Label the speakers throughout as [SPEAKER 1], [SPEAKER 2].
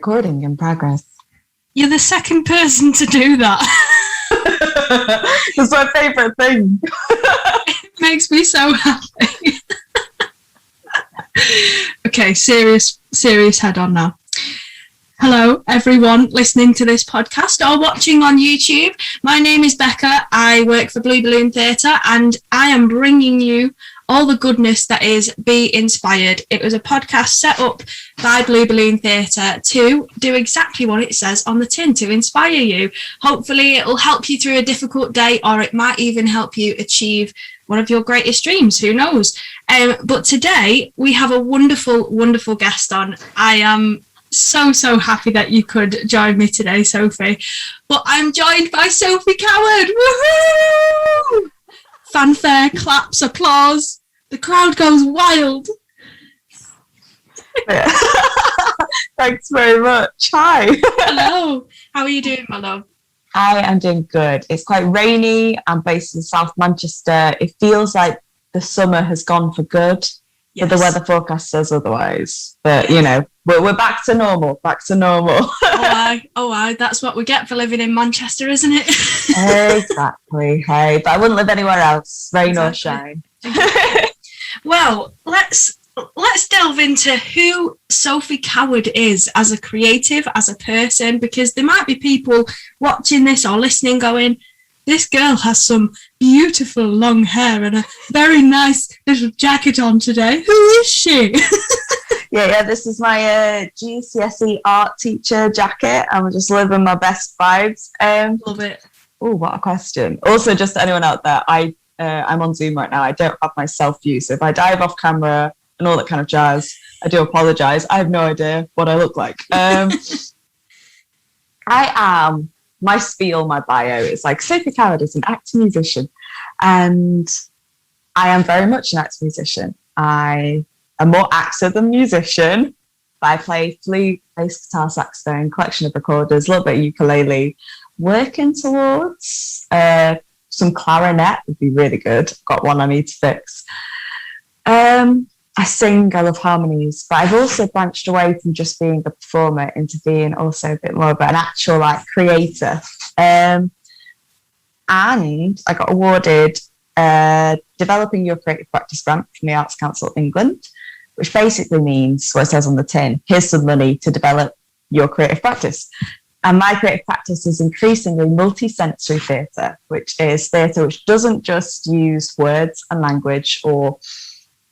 [SPEAKER 1] Recording in progress.
[SPEAKER 2] You're the second person to do that.
[SPEAKER 1] It's my favourite thing.
[SPEAKER 2] It makes me so happy. Okay, serious head on now. Hello, everyone listening to this podcast or watching on YouTube. My name is Becca. I work for Blue Balloon Theatre and I am bringing you all the goodness that is Be Inspired. It was a podcast set up by Blue Balloon Theatre to do exactly what it says on the tin, to inspire you. Hopefully it will help you through a difficult day, or it might even help you achieve one of your greatest dreams. Who knows? But today we have a wonderful guest on. I am so happy that you could join me today, Sophie. But I'm joined by Sophie Coward. Woohoo! Fanfare, claps, applause. The crowd goes wild.
[SPEAKER 1] Thanks very much. Hi.
[SPEAKER 2] Hello. How are you doing, my love?
[SPEAKER 1] I am doing good. It's quite rainy. I'm based in South Manchester. It feels like the summer has gone for good. Yes. But the weather forecast says otherwise. But, you know, we're back to normal.
[SPEAKER 2] Oh, aye. That's what we get for living in Manchester, isn't it?
[SPEAKER 1] Exactly. Hey, but I wouldn't live anywhere else, rain or shine.
[SPEAKER 2] Well, let's delve into who Sophie Coward is as a creative, as a person, because there might be people watching this or listening going, this girl has some beautiful long hair and a very nice little jacket on today. Who is she?
[SPEAKER 1] Yeah, this is my GCSE art teacher jacket. I'm just living my best vibes.
[SPEAKER 2] Love it.
[SPEAKER 1] Oh, what a question. Also, just to anyone out there, I'm on Zoom right now. I don't have my self-view, so if I dive off camera and all that kind of jazz, I do apologise. I have no idea what I look like. My spiel, my bio is like, Sophie Coward is an actor musician, and I am very much an actor musician. I am more actor than musician, but I play flute, bass guitar, saxophone, collection of recorders, a little bit of ukulele, working towards some clarinet would be really good. Got one I need to fix. I sing, I love harmonies, but I've also branched away from just being a performer into being also a bit more of an actual creator. And I got awarded Developing Your Creative Practice grant from the Arts Council of England, which basically means what it says on the tin, here's some money to develop your creative practice. And my creative practice is increasingly multi-sensory theatre, which is theatre which doesn't just use words and language or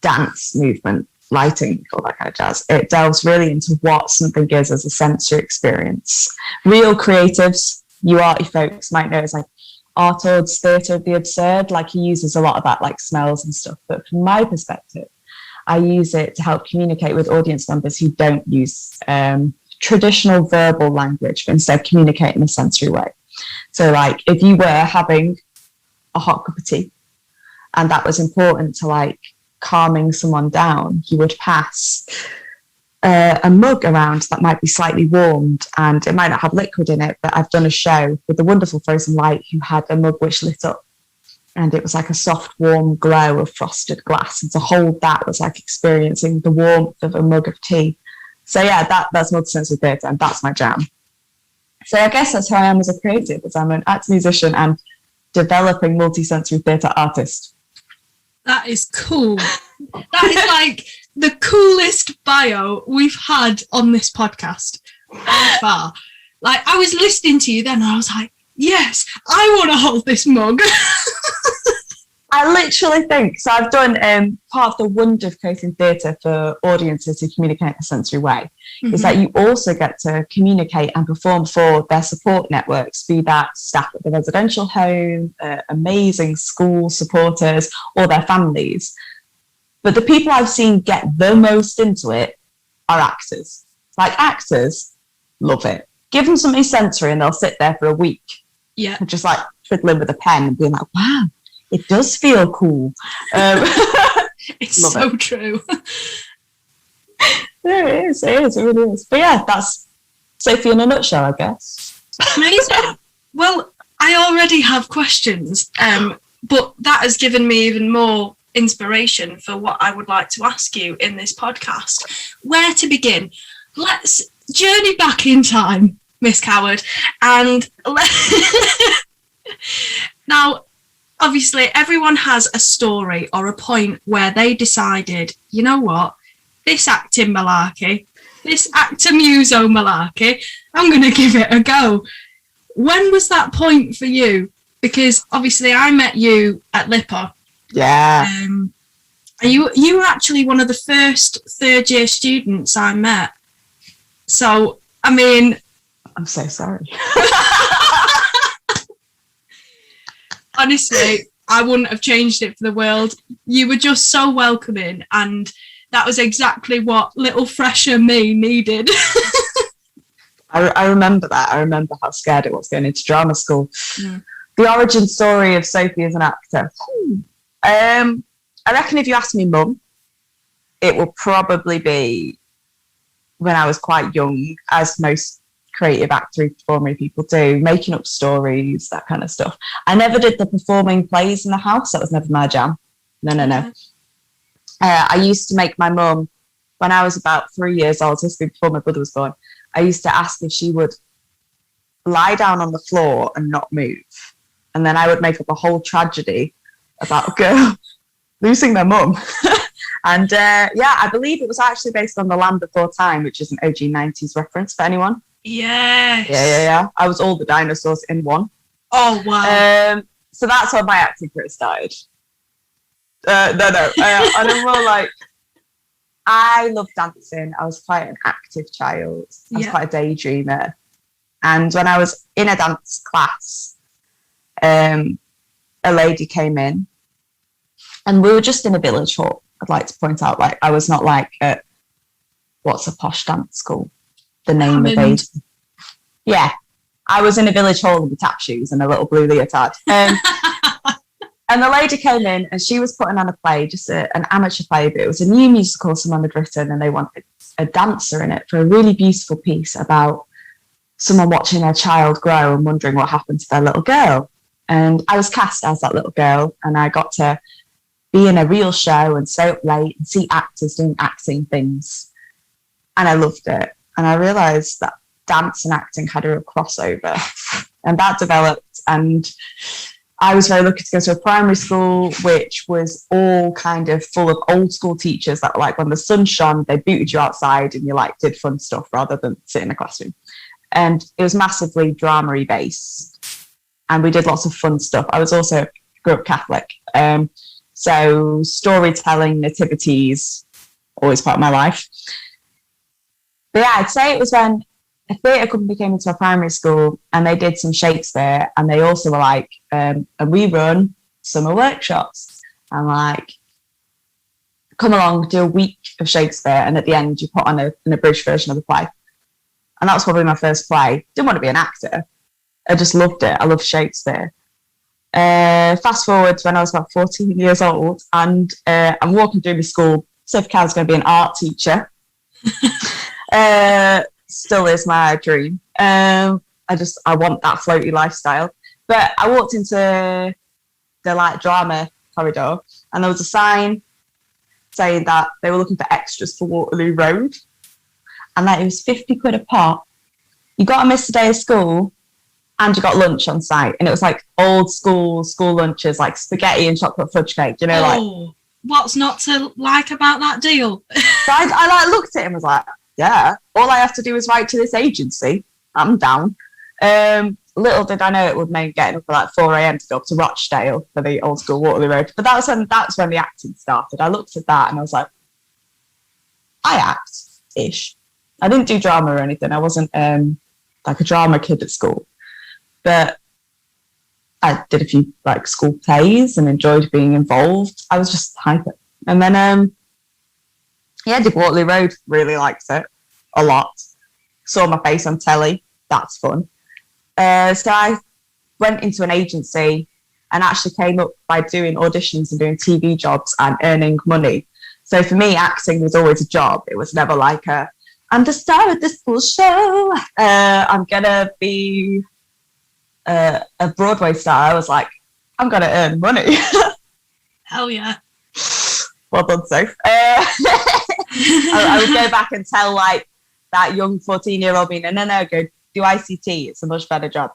[SPEAKER 1] dance, movement, lighting, all that kind of jazz. It delves really into what something is as a sensory experience. Real creatives, you arty folks might know it's like Artaud's theatre of the absurd. Like, he uses a lot of that, like smells and stuff. But from my perspective, I use it to help communicate with audience members who don't use traditional verbal language, but instead communicate in a sensory way. So, like, if you were having a hot cup of tea and that was important to like calming someone down, you would pass a mug around that might be slightly warmed, and it might not have liquid in it, but I've done a show with the wonderful Frozen Light who had a mug which lit up, and it was like a soft warm glow of frosted glass, and to hold that was like experiencing the warmth of a mug of tea. So yeah, that's multisensory theatre, and that's my jam. So I guess that's who I am as a creative, as I'm an actor musician and developing multisensory theatre artist.
[SPEAKER 2] That is cool. That is like the coolest bio we've had on this podcast by far. Like, I was listening to you then and I was like, yes, I want to hold this mug.
[SPEAKER 1] I literally think, so I've done part of the wonder of creating theatre for audiences who communicate in a sensory way, is that you also get to communicate and perform for their support networks, be that staff at the residential home, amazing school supporters, or their families. But the people I've seen get the most into it are actors. Like, actors love it. Give them something sensory and they'll sit there for a week.
[SPEAKER 2] Yeah.
[SPEAKER 1] And just like fiddling with a pen and being like, wow, it does feel cool.
[SPEAKER 2] It's so true.
[SPEAKER 1] It is, it really is. But yeah, that's Sophie in a nutshell, I guess.
[SPEAKER 2] Amazing. Well, I already have questions, but that has given me even more inspiration for what I would like to ask you in this podcast. Where to begin? Let's journey back in time, Miss Coward, and now, obviously, everyone has a story or a point where they decided, you know what, this acting malarkey, this actor muso malarkey, I'm going to give it a go. When was that point for you? Because obviously I met you at Lipper.
[SPEAKER 1] Yeah.
[SPEAKER 2] You were actually one of the first third year students I met. So, I mean...
[SPEAKER 1] I'm so sorry.
[SPEAKER 2] Honestly, I wouldn't have changed it for the world. You were just so welcoming, and that was exactly what little fresher me needed.
[SPEAKER 1] I remember that. I remember how scared it was going into drama school.
[SPEAKER 2] Mm.
[SPEAKER 1] The origin story of Sophie as an actor. I reckon if you ask me mum, it will probably be when I was quite young, as most creative actor performing people do, making up stories, that kind of stuff. I never did the performing plays in the house. That was never my jam. No. I used to make my mum, when I was about 3 years old, this was before my brother was born, I used to ask if she would lie down on the floor and not move. And then I would make up a whole tragedy about a girl losing their mum. And I believe it was actually based on The Land Before Time, which is an OG 90s reference for anyone.
[SPEAKER 2] Yes.
[SPEAKER 1] Yeah. I was all the dinosaurs in one.
[SPEAKER 2] Oh, wow.
[SPEAKER 1] So that's how my acting career started. And I'm more like, I love dancing. I was quite an active child. I was quite a daydreamer. And when I was in a dance class, a lady came in, and we were just in a village hall. I'd like to point out, like, I was not like at, what's a posh dance school? The name of it. Yeah, I was in a village hall with tap shoes and a little blue leotard. And the lady came in, and she was putting on a play, just an amateur play, but it was a new musical someone had written, and they wanted a dancer in it for a really beautiful piece about someone watching their child grow and wondering what happened to their little girl. And I was cast as that little girl, and I got to be in a real show and stay up late and see actors doing acting things. And I loved it. And I realised that dance and acting had a real crossover. And that developed. And I was very lucky to go to a primary school, which was all kind of full of old school teachers that, like, when the sun shone, they booted you outside and you, like, did fun stuff rather than sit in a classroom. And it was massively drama-y based. And we did lots of fun stuff. I was also grew up Catholic. So storytelling, nativities, always part of my life. But yeah, I'd say it was when a theatre company came into a primary school and they did some Shakespeare, and they also were like, and we run summer workshops. And like, come along, do a week of Shakespeare, and at the end you put on an abridged version of the play. And that was probably my first play. Didn't want to be an actor. I just loved it. I loved Shakespeare. Fast forward to when I was about 14 years old, and I'm walking through my school. Sophie Coward's going to be an art teacher. Still is my dream. I want that floaty lifestyle. But I walked into the like drama corridor, and there was a sign saying that they were looking for extras for Waterloo Road, and that it was 50 quid a pop. You got to miss a day of school, and you got lunch on site. And it was like old school lunches, like spaghetti and chocolate fudge cake, you know, like.
[SPEAKER 2] What's not to like about that deal?
[SPEAKER 1] So I like looked at it and was like, yeah, all I have to do is write to this agency. I'm down. Little did I know it would mean getting up at like 4 a.m. to go up to Rochdale for the old school Waterloo Road. But that's when the acting started. I looked at that and I was like, I act-ish. I didn't do drama or anything. I wasn't like a drama kid at school. But I did a few like school plays and enjoyed being involved. I was just hyper. And then, did Waterloo Road. Really liked it a lot. Saw my face on telly. That's fun. So I went into an agency and actually came up by doing auditions and doing TV jobs and earning money. So for me, acting was always a job. It was never like I'm the star of this school show. I'm going to be a Broadway star. I was like, I'm going to earn money.
[SPEAKER 2] Hell yeah.
[SPEAKER 1] Well done, Soph. I would go back and tell like the that young 14-year-old being, no, go do ICT. It's a much better job.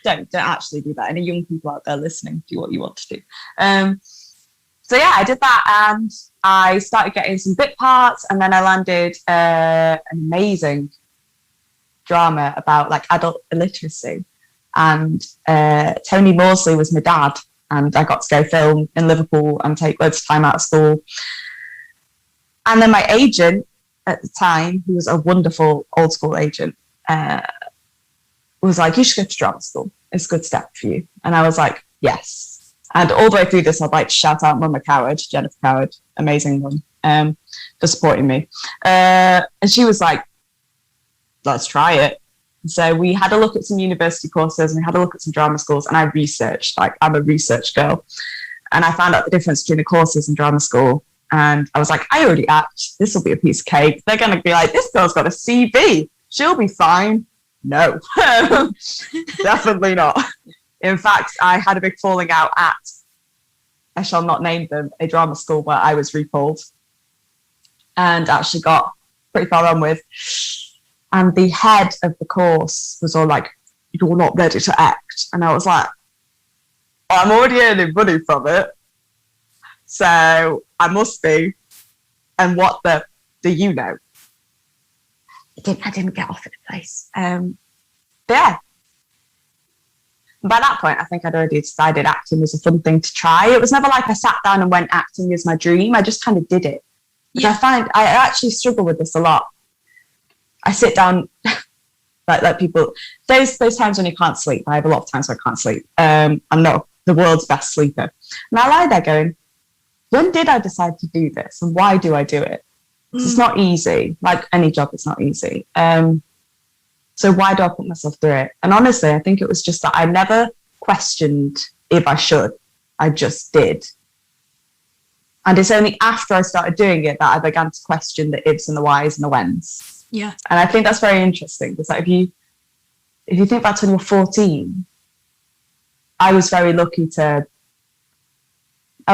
[SPEAKER 1] Don't actually do that. Any young people out there listening, do what you want to do. So yeah, I did that, and I started getting some bit parts, and then I landed an amazing drama about like adult illiteracy. And Tony Morsley was my dad, and I got to go film in Liverpool and take loads of time out of school. And then my agent at the time, who was a wonderful old school agent, was like, you should go to drama school. It's a good step for you. And I was like, yes. And all the way through this, I'd like to shout out Mama Coward, Jennifer Coward, amazing one, for supporting me. And she was like, let's try it. So we had a look at some university courses, and we had a look at some drama schools, and I researched, like I'm a research girl. And I found out the difference between the courses in drama school. And I was like, I already act. This will be a piece of cake. They're going to be like, this girl's got a CV. She'll be fine. No, definitely not. In fact, I had a big falling out at, I shall not name them, a drama school where I was recalled and actually got pretty far on with. And the head of the course was all like, you're not ready to act. And I was like, I'm already earning money from it, so I must be. And what do you know? I didn't get offered a place. But yeah. By that point, I think I'd already decided acting was a fun thing to try. It was never like I sat down and went, acting is my dream. I just kind of did it. Yeah. I find I actually struggle with this a lot. I sit down, like people, those times when you can't sleep. I have a lot of times when I can't sleep. I'm not the world's best sleeper. And I lie there going, when did I decide to do this? And why do I do it? It's not easy. Like any job, it's not easy. So why do I put myself through it? And honestly, I think it was just that I never questioned if I should. I just did. And it's only after I started doing it that I began to question the ifs and the whys and the whens.
[SPEAKER 2] Yeah. And
[SPEAKER 1] I think that's very interesting. Because like if you think back to when you're 14, I was very lucky I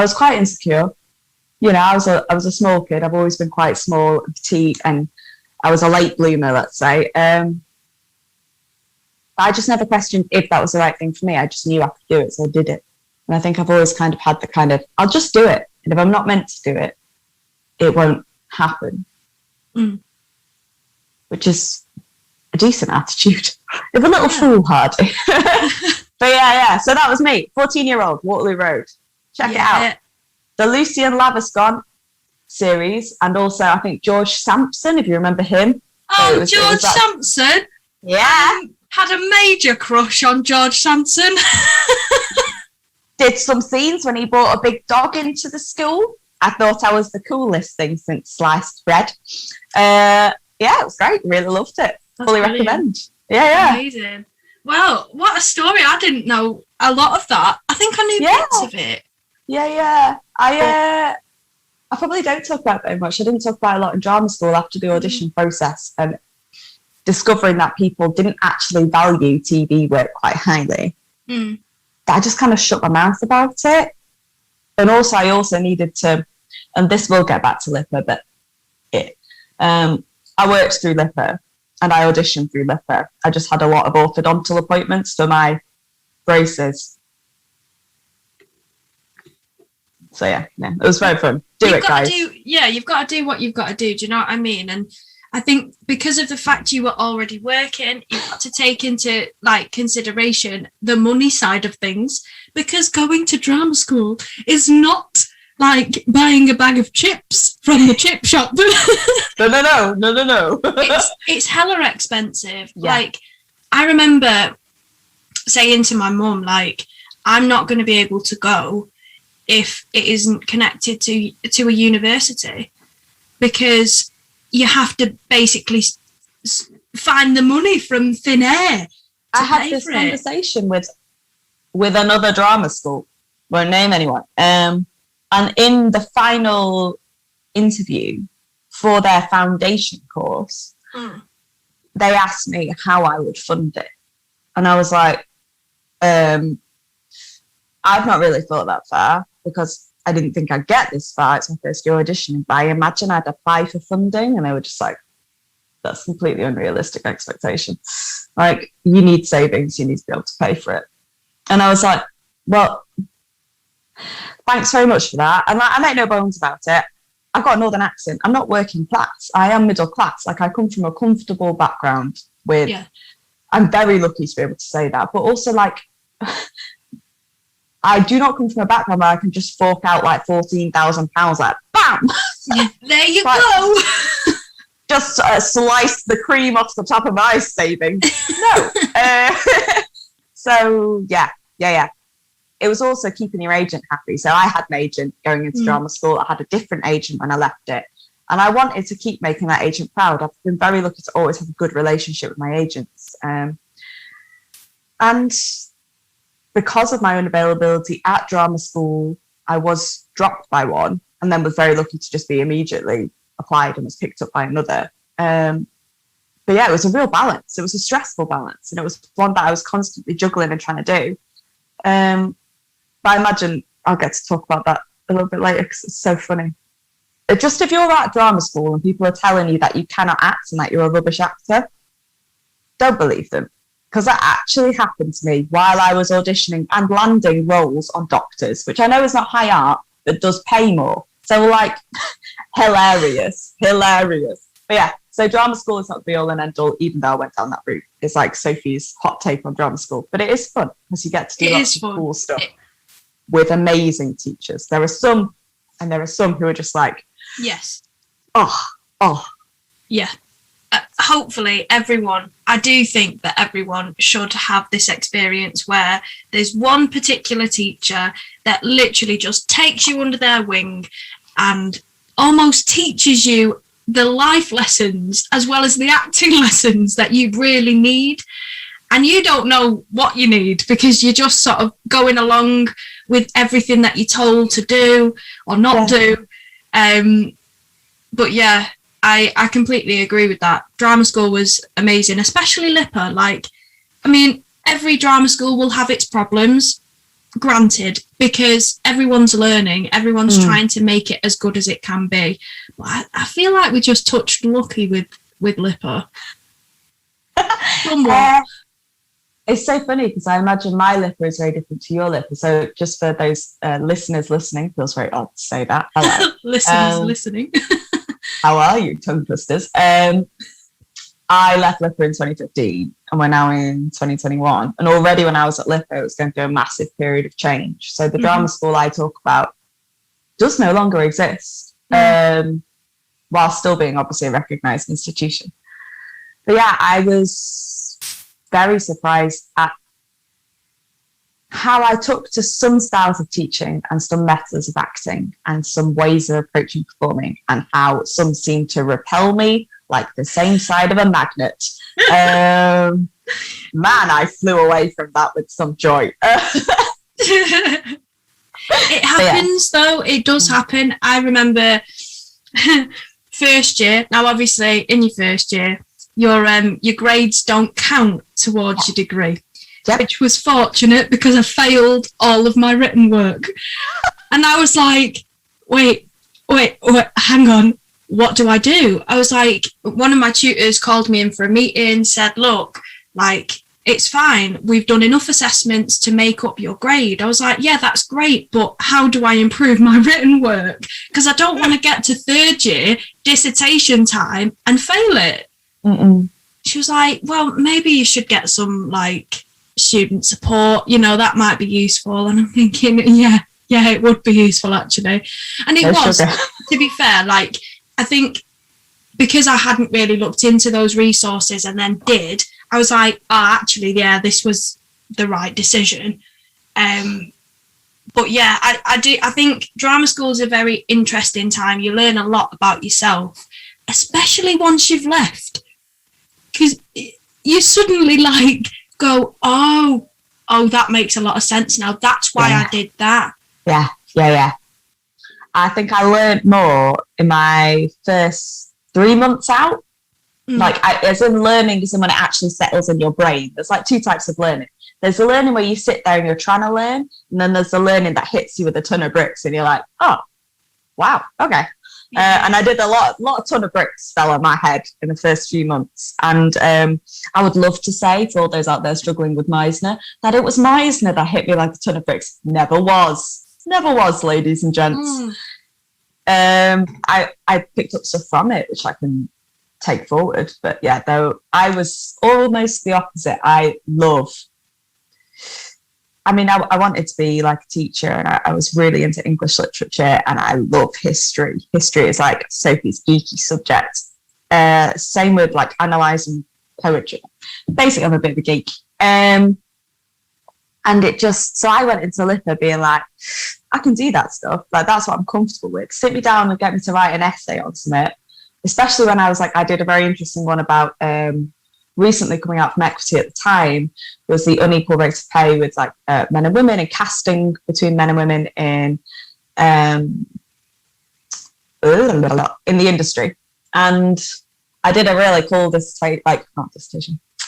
[SPEAKER 1] was quite insecure. You know, I was a small kid. I've always been quite small and petite, and I was a late bloomer, let's say. I just never questioned if that was the right thing for me. I just knew I could do it, so I did it. And I think I've always kind of had the kind of, I'll just do it. And if I'm not meant to do it, it won't happen. Which is a decent attitude. If a little foolhardy. But yeah. So that was me, 14-year-old, Waterloo Road. Check it out. The Lucien Laviscon series, and also I think George Sampson, if you remember him.
[SPEAKER 2] Oh, George Sampson?
[SPEAKER 1] Yeah.
[SPEAKER 2] Had a major crush on George Sampson.
[SPEAKER 1] Did some scenes when he brought a big dog into the school. I thought I was the coolest thing since sliced bread. Yeah, it was great. Really loved it. Fully recommend. Yeah.
[SPEAKER 2] Amazing. Well, what a story. I didn't know a lot of that. I think I knew bits of it.
[SPEAKER 1] Yeah. I probably don't talk about it very much. I didn't talk about it a lot in drama school after the audition process, and discovering that people didn't actually value TV work quite highly. I just kind of shut my mouth about it. And also, I also needed to, and this will get back to LIPA, but I worked through LIPA and I auditioned through LIPA. I just had a lot of orthodontal appointments for my braces. So yeah, it was very fun. You've got
[SPEAKER 2] to do what you've got to do. Do you know what I mean? And I think because of the fact you were already working, you've got to take into consideration the money side of things, because going to drama school is not like buying a bag of chips from the chip shop. No. It's hella expensive. Yeah. Like, I remember saying to my mum, like, I'm not going to be able to go if it isn't connected to a university, because you have to basically find the money from thin air.
[SPEAKER 1] I had this conversation with another drama school, won't name anyone, and in the final interview for their foundation course, they asked me how I would fund it, and I was like, I've not really thought that far, because I didn't think I'd get this far. It's my first year auditioning, but I imagine I'd apply for funding and they were just like, that's completely unrealistic expectation. Like, you need savings, you need to be able to pay for it. And I was like, well, thanks very much for that. And like, I make no bones about it. I've got a northern accent. I'm not working class. I am middle class. Like, I come from a comfortable background with, I'm very lucky to be able to say that. But also, like, I do not come from a background where I can just fork out like £14,000, like, bam!
[SPEAKER 2] There you go!
[SPEAKER 1] Just slice the cream off the top of my savings. No. So, yeah. It was also keeping your agent happy. So I had an agent going into drama school. I had a different agent when I left it. And I wanted to keep making that agent proud. I've been very lucky to always have a good relationship with my agents. And because of my unavailability at drama school, I was dropped by one and then was very lucky to just be immediately applied and was picked up by another. But yeah, it was a real balance. It was a stressful balance. And it was one that I was constantly juggling and trying to do. But I imagine I'll get to talk about that a little bit later because it's so funny. Just if you're at drama school and people are telling you that you cannot act and that you're a rubbish actor, don't believe them. Because that actually happened to me while I was auditioning and landing roles on Doctors, which I know is not high art, but does pay more. So like, hilarious. But yeah, so drama school is not the be all and end all, even though I went down that route. It's like Sophie's hot take on drama school, but it is fun because you get to do lots of cool stuff with amazing teachers. There are some who are just like,
[SPEAKER 2] yes,
[SPEAKER 1] oh,
[SPEAKER 2] yeah. Hopefully I do think that everyone should have this experience where there's one particular teacher that literally just takes you under their wing and almost teaches you the life lessons as well as the acting lessons that you really need. And you don't know what you need because you're just sort of going along with everything that you're told to do or not do. But yeah, I completely agree with that. Drama school was amazing, especially LIPA. Like, I mean, every drama school will have its problems, granted, because everyone's learning, everyone's trying to make it as good as it can be. But I feel like we just touched lucky with LIPA. Somewhat.
[SPEAKER 1] It's so funny because I imagine my LIPA is very different to your LIPA. So just for those listeners listening, feels very odd to say that. Hello.
[SPEAKER 2] Listeners listening.
[SPEAKER 1] How are you, tongue twisters? I left LIPA in 2015 and we're now in 2021. And already when I was at LIPA, it was going through a massive period of change. So the drama school I talk about does no longer exist, while still being obviously a recognised institution. But yeah, I was very surprised at how I took to some styles of teaching and some methods of acting and some ways of approaching performing and how some seemed to repel me like the same side of a magnet. Man, I flew away from that with some joy.
[SPEAKER 2] It happens though. It does happen. I remember first year. Now, obviously, in your first year, your grades don't count towards your degree, which was fortunate because I failed all of my written work. And I was like, wait, hang on, what do I do? I was like, one of my tutors called me in for a meeting, said, look, like, it's fine. We've done enough assessments to make up your grade. I was like, yeah, that's great, but how do I improve my written work? Because I don't want to get to third year dissertation time and fail it. She was like, well, maybe you should get some like student support, that might be useful. And I'm thinking, yeah, it would be useful actually. And it was, to be fair, like, I think because I hadn't really looked into those resources and then did, I was like, actually, yeah, this was the right decision. But yeah, I think drama school is a very interesting time. You learn a lot about yourself, especially once you've left. Because you suddenly like go, oh, that makes a lot of sense now. That's why I did that.
[SPEAKER 1] Yeah. I think I learned more in my first 3 months out Like, as in learning is when it actually settles in your brain. There's like two types of learning. There's the learning where you sit there and you're trying to learn, and then there's the learning that hits you with a ton of bricks, and you're like, oh, wow, okay. And I did a ton of bricks fell on my head in the first few months. And I would love to say, for all those out there struggling with Meisner, that it was Meisner that hit me like a ton of bricks. Never was, ladies and gents. I picked up stuff from it, which I can take forward. But yeah, though I was almost the opposite. I wanted to be like a teacher, and I was really into English literature, and I love history. History is like Sophie's geeky subject. Same with like analysing poetry. Basically, I'm a bit of a geek. And so I went into LIPA being like, I can do that stuff. Like, that's what I'm comfortable with. Sit me down and get me to write an essay on something. Especially when I was like, I did a very interesting one about recently coming out from Equity at the time, was the unequal rate of pay with like men and women, and casting between men and women in the industry. And I did a really cool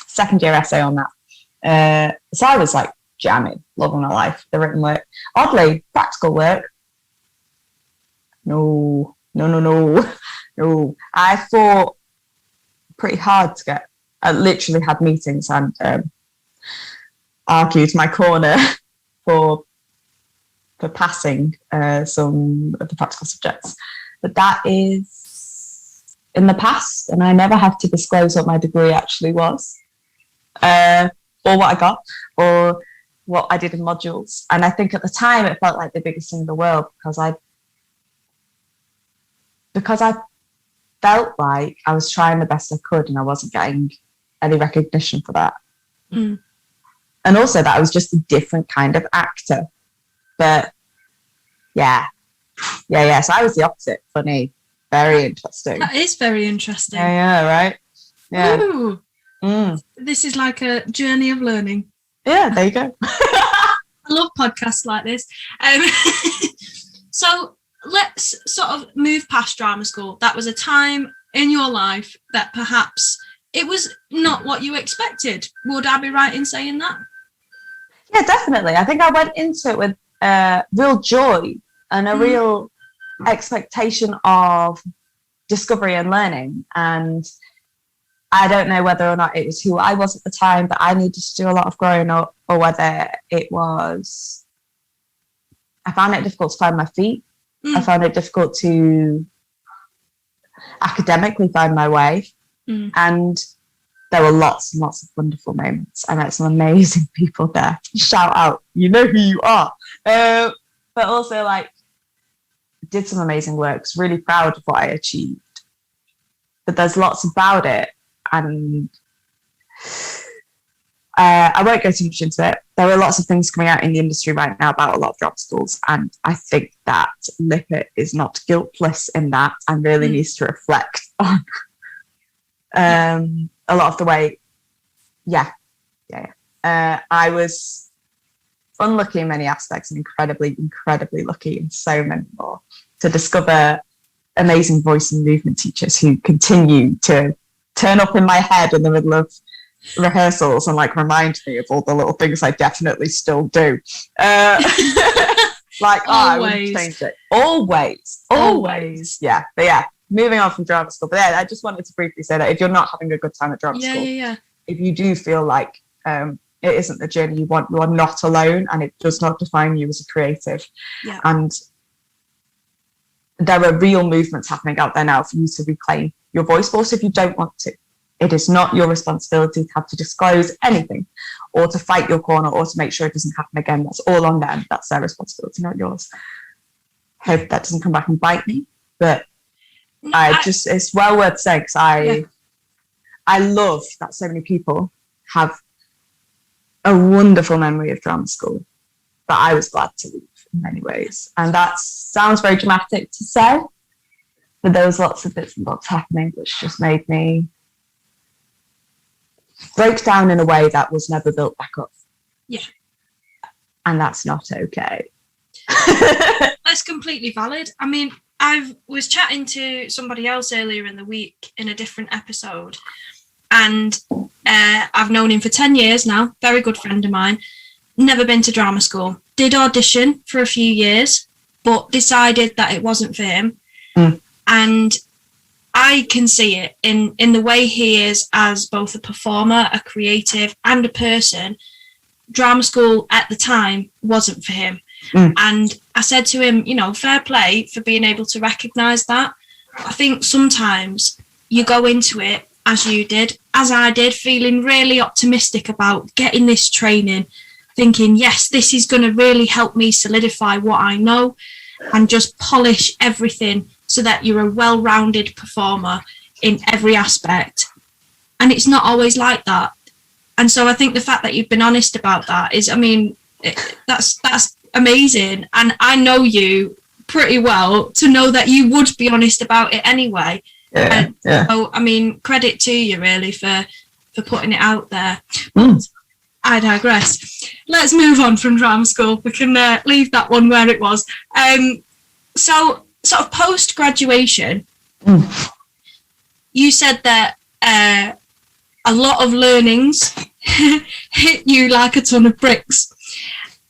[SPEAKER 1] second year essay on that. So I was like jamming, loving my life, the written work. Oddly, practical work, no. I fought pretty hard to get. I literally had meetings and argued my corner for passing some of the practical subjects. But that is in the past, and I never have to disclose what my degree actually was, or what I got, or what I did in modules. And I think at the time it felt like the biggest thing in the world, because I felt like I was trying the best I could and I wasn't getting any recognition for that. And also that I was just a different kind of actor. But yeah. So I was the opposite. Funny. Very interesting.
[SPEAKER 2] That is very interesting.
[SPEAKER 1] Yeah, right? Yeah.
[SPEAKER 2] This is like a journey of learning.
[SPEAKER 1] Yeah, there you go.
[SPEAKER 2] I love podcasts like this. So let's sort of move past drama school. That was a time in your life that perhaps it was not what you expected. Would I be right in saying that?
[SPEAKER 1] Yeah, definitely. I think I went into it with real joy and a real expectation of discovery and learning. And I don't know whether or not it was who I was at the time, but I needed to do a lot of growing up, or whether it was, I found it difficult to find my feet. I found it difficult to academically find my way. And there were lots and lots of wonderful moments. I met some amazing people there. Shout out, you know who you are. But also like did some amazing works, really proud of what I achieved. But there's lots about it. And I won't go too much into it. There are lots of things coming out in the industry right now about a lot of drama schools, and I think that LIPA is not guiltless in that, and really needs to reflect on a lot of the way. I was unlucky in many aspects and incredibly lucky in so many more, to discover amazing voice and movement teachers who continue to turn up in my head in the middle of rehearsals and like remind me of all the little things I definitely still do. Like, I wouldn't change it. Always. Yeah. But yeah, moving on from drama school. But yeah, I just wanted to briefly say that if you're not having a good time at drama school, if you do feel like it isn't the journey you want, you are not alone, and it does not define you as a creative. Yeah. And there are real movements happening out there now for you to reclaim your voice. But also, if you don't want to, it is not your responsibility to have to disclose anything or to fight your corner or to make sure it doesn't happen again. That's all on them. That's their responsibility, not yours. Hope that doesn't come back and bite me. But it's well worth saying, because I love that so many people have a wonderful memory of drama school, but I was glad to leave in many ways. And that sounds very dramatic to say, but there was lots of bits and bobs happening which just made me break down in a way that was never built back up.
[SPEAKER 2] Yeah.
[SPEAKER 1] And that's not okay.
[SPEAKER 2] That's completely valid. I mean, I was chatting to somebody else earlier in the week in a different episode, and I've known him for 10 years now, very good friend of mine, never been to drama school, did audition for a few years, but decided that it wasn't for him. And I can see it in the way he is as both a performer, a creative, and a person. Drama school at the time wasn't for him. And I said to him, you know, fair play for being able to recognise that. I think sometimes you go into it, as you did, as I did, feeling really optimistic about getting this training, thinking, yes, this is going to really help me solidify what I know and just polish everything so that you're a well-rounded performer in every aspect. And it's not always like that. And so I think the fact that you've been honest about that is, I mean, that's amazing. And I know you pretty well to know that you would be honest about it anyway.
[SPEAKER 1] Yeah.
[SPEAKER 2] So, I mean, credit to you really for putting it out there. But I digress. Let's move on from drama school. We can leave that one where it was. So sort of post-graduation, you said that a lot of learnings hit you like a ton of bricks.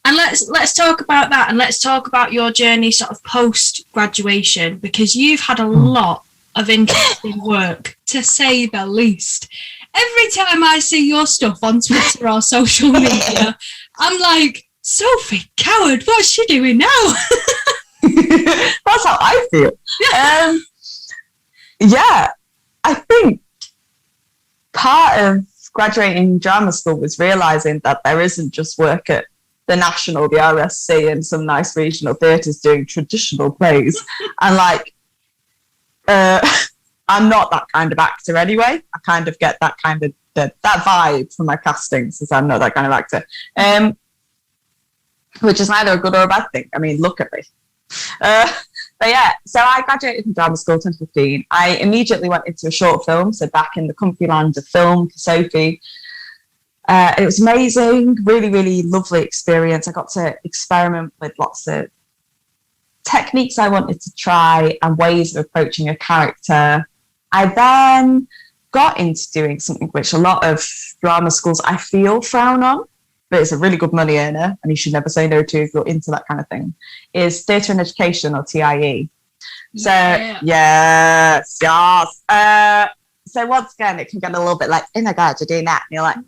[SPEAKER 2] And let's talk about that, and let's talk about your journey sort of post-graduation, because you've had a lot of interesting work, to say the least. Every time I see your stuff on Twitter or social media, I'm like, Sophie Coward, what's she doing now?
[SPEAKER 1] That's how I feel. I think part of graduating drama school was realising that there isn't just work at the National, the RSC, and some nice regional theatres doing traditional plays. And like, I'm not that kind of actor anyway. I kind of get that kind of that vibe from my castings, as I'm not that kind of actor. Which is neither a good or a bad thing. I mean, look at me. But yeah, so I graduated from drama school in 2015. I immediately went into a short film, so back in the comfy land of film for Sophie. It was amazing, really, really lovely experience. I got to experiment with lots of techniques I wanted to try and ways of approaching a character. I then got into doing something which a lot of drama schools, I feel, frown on, but it's a really good money earner and you should never say no to if you're into that kind of thing, is theatre and education, or TIE. So, yes. So once again, it can get a little bit like, oh my God, you're doing that. And you're like,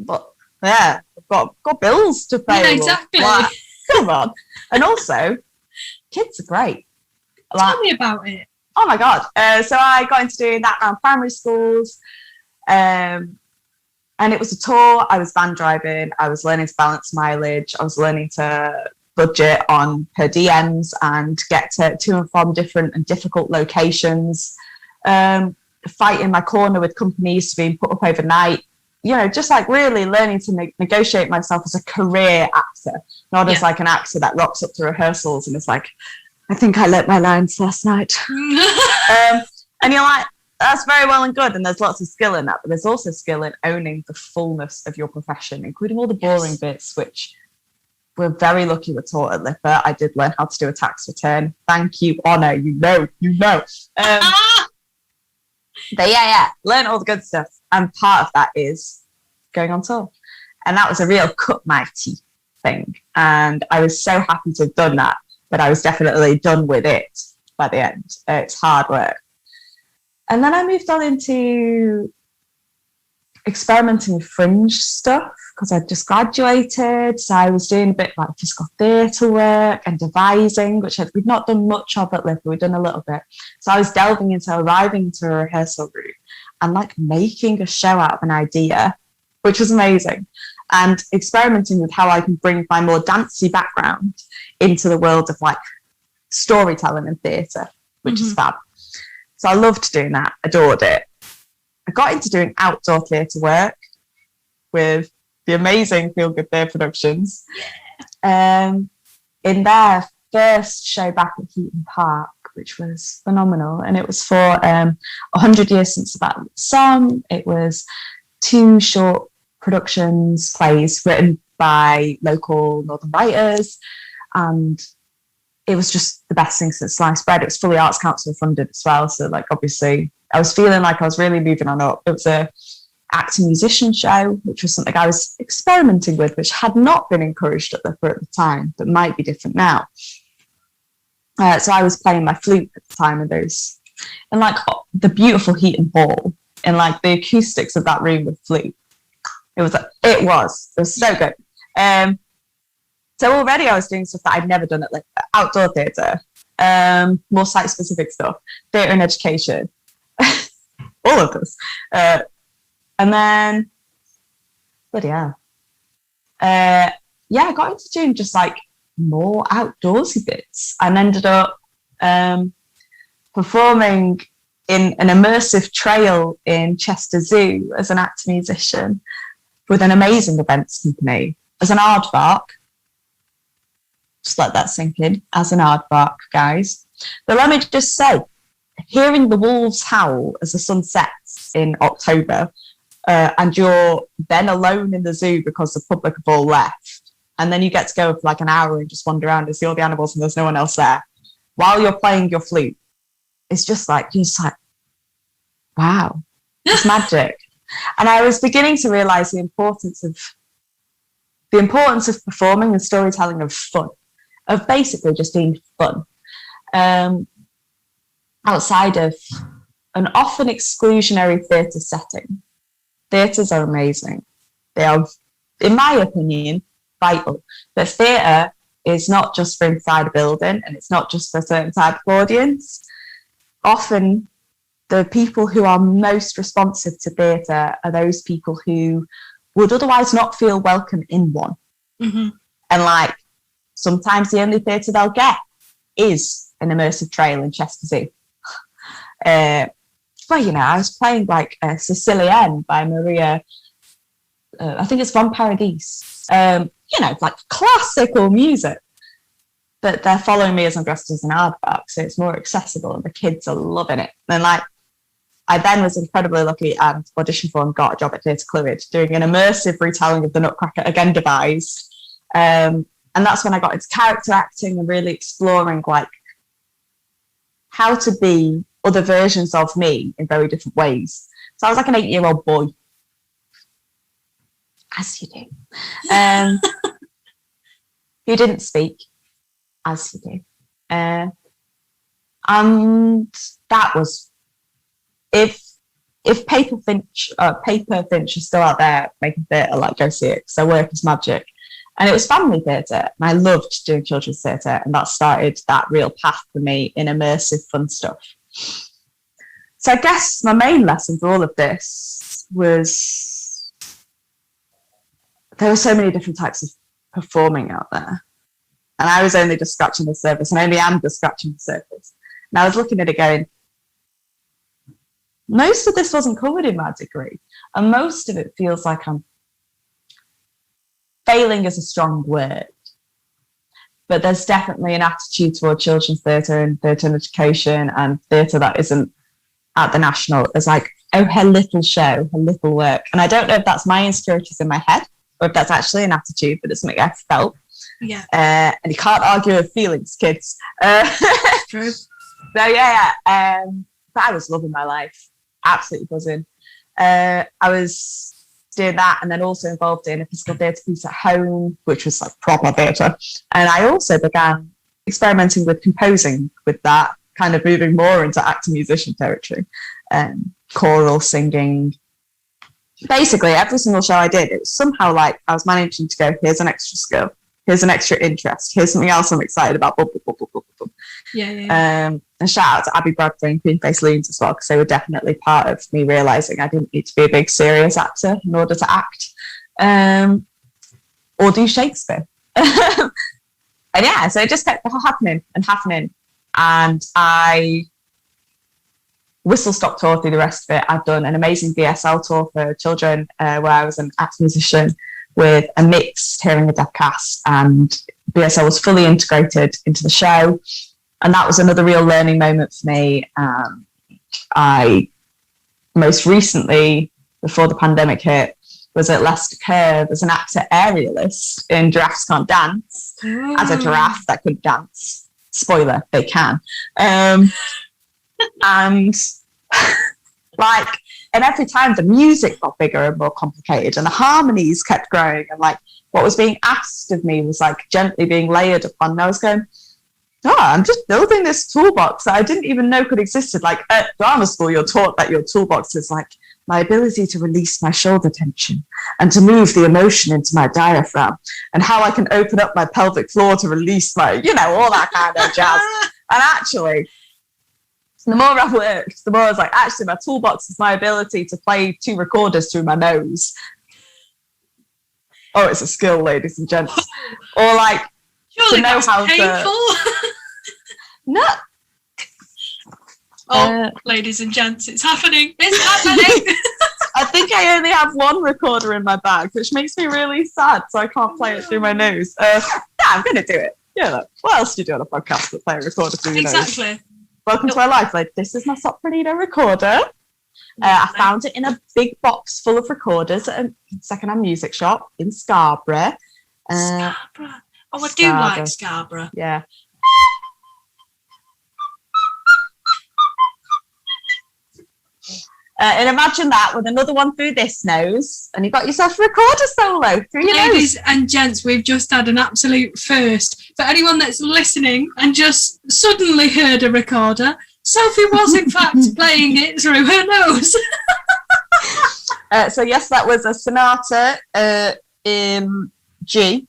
[SPEAKER 1] but yeah, I've got bills to pay.
[SPEAKER 2] Yeah, exactly.
[SPEAKER 1] Like, come on. And also, kids are great.
[SPEAKER 2] Tell me about it.
[SPEAKER 1] Oh my God. So I got into doing that around primary schools. And it was a tour. I was van driving. I was learning to balance mileage. I was learning to budget on per DMs and get to and from different and difficult locations. Fighting my corner with companies being put up overnight. You know, just like really learning to negotiate myself as a career actor, not as like an actor that rocks up to rehearsals and is like, I think I learnt my lines last night. And you're like, that's very well and good. And there's lots of skill in that, but there's also skill in owning the fullness of your profession, including all the boring bits, which we're very lucky we're taught at LIPA. I did learn how to do a tax return. Thank you, Honor. You know. But yeah, learn all the good stuff. And part of that is going on tour. And that was a real cut my teeth thing. And I was so happy to have done that, but I was definitely done with it by the end. It's hard work. And then I moved on into experimenting with fringe stuff because I'd just graduated. So I was doing a bit like physical theatre work and devising, which we'd not done much of at LIPA. We'd done a little bit. So I was delving into arriving into a rehearsal room and like making a show out of an idea, which was amazing. And experimenting with how I can bring my more dancey background into the world of like storytelling and theatre, which is fab. So I loved doing that, adored it. I got into doing outdoor theatre work with the amazing Feel Good Theatre Productions. In their first show back at Heaton Park, which was phenomenal. And it was for 100 Years Since the Battle of the Somme. It was 2 short plays written by local Northern writers. And it was just the best thing since sliced bread. It was fully Arts Council funded as well. So like, obviously I was feeling like I was really moving on up. It was a actor musician show, which was something I was experimenting with, which had not been encouraged at the time, but might be different now. So I was playing my flute at the time of those, and like the beautiful Heaton Hall, and like the acoustics of that room with flute. It was so good. So already I was doing stuff that I'd never done at like outdoor theatre, more site specific stuff, theatre and education, all of this. And then, bloody hell. I got into doing just like more outdoorsy bits, and ended up performing in an immersive trail in Chester Zoo as an actor musician with an amazing events company as an aardvark. Just let that sink in, as an aardvark, guys. But let me just say, hearing the wolves howl as the sun sets in October, and you're then alone in the zoo because the public have all left, and then you get to go for like an hour and just wander around and see all the animals and there's no one else there while you're playing your flute. It's just like, you're just like, wow, it's magic. And I was beginning to realize the importance of performing and storytelling, of fun, of basically just being fun, outside of an often exclusionary theatre setting. Theatres are amazing. They are, in my opinion, vital. But theatre is not just for inside a building, and it's not just for a certain type of audience. Often the people who are most responsive to theatre are those people who would otherwise not feel welcome in one. Mm-hmm. And like, sometimes the only theatre they'll get is an immersive trail in Chester Zoo. Well, you know, I was playing like Sicilienne by Maria, I think it's Von Paradis. You know, like classical music. But they're following me as I'm dressed as an aardvark, so it's more accessible, and the kids are loving it. And like, I then was incredibly lucky and auditioned for and got a job at Theatre Clwyd doing an immersive retelling of the Nutcracker, again devised. And that's when I got into character acting and really exploring like how to be other versions of me in very different ways. So I was like an 8-year-old boy, as you do, who didn't speak, as you do. And that was, if Paper Finch is still out there making theatre, like, go see it, because their work is magic. And it was family theatre, and I loved doing children's theatre, and that started that real path for me in immersive fun stuff. So I guess my main lesson for all of this was there were so many different types of performing out there, and I was only just scratching the surface, and only am just scratching the surface. And I was looking at it going, most of this wasn't covered in my degree, and most of it feels like I'm failing is a strong word, but there's definitely an attitude toward children's theatre and theatre and education and theatre that isn't at the National as like, oh, her little show, her little work. And I don't know if that's my insecurities in my head or if that's actually an attitude, but it's something I felt.
[SPEAKER 2] Yeah.
[SPEAKER 1] And you can't argue with feelings, kids.
[SPEAKER 2] True.
[SPEAKER 1] So yeah. But I was loving my life, absolutely buzzing. I was doing that, and then also involved in a physical theatre piece at home, which was like proper theatre. And I also began experimenting with composing with that, kind of moving more into actor musician territory, choral singing. Basically, every single show I did, it was somehow like I was managing to go, here's an extra skill, here's an extra interest, here's something else I'm excited about.
[SPEAKER 2] Yeah.
[SPEAKER 1] And shout out to Abby Bradbury and Queen Face Loons as well, because they were definitely part of me realising I didn't need to be a big serious actor in order to act or do Shakespeare. And yeah, so it just kept happening. And I whistle-stop tour through the rest of it. I've done an amazing BSL tour for children where I was an actor musician with a mixed hearing and deaf cast, and BSL was fully integrated into the show. And that was another real learning moment for me. I most recently, before the pandemic hit, was at Leicester Curve as an actor aerialist in Giraffes Can't Dance, as a giraffe that could dance. Spoiler, they can. And like, and every time the music got bigger and more complicated and the harmonies kept growing, and like what was being asked of me was like gently being layered upon. And I was going, I'm just building this toolbox that I didn't even know could existed. Like at drama school, you're taught that your toolbox is like my ability to release my shoulder tension and to move the emotion into my diaphragm, and how I can open up my pelvic floor to release my, all that kind of jazz. And actually, the more I worked, the more I was like, actually, my toolbox is my ability to play 2 recorders through my nose. Oh, it's a skill, ladies and gents. Or like,
[SPEAKER 2] surely
[SPEAKER 1] to know
[SPEAKER 2] that's
[SPEAKER 1] how
[SPEAKER 2] painful.
[SPEAKER 1] No.
[SPEAKER 2] Ladies and gents, it's happening. It's happening.
[SPEAKER 1] I think I only have 1 recorder in my bag, which makes me really sad, so I can't play it through my nose. I'm going to do it. What else do you do on a podcast but play a recorder through your nose?
[SPEAKER 2] Exactly.
[SPEAKER 1] Welcome to my life. Like, this is my Sopranino recorder. I found it in a big box full of recorders at a second-hand music shop in Scarborough.
[SPEAKER 2] Scarborough. Oh, I do like Scarborough.
[SPEAKER 1] Yeah. And imagine that with another one through this nose, and you got yourself a recorder solo through your nose.
[SPEAKER 2] Ladies and gents, we've just had an absolute first. For anyone that's listening and just suddenly heard a recorder, Sophie was in fact playing it through her nose.
[SPEAKER 1] So yes, that was a sonata in G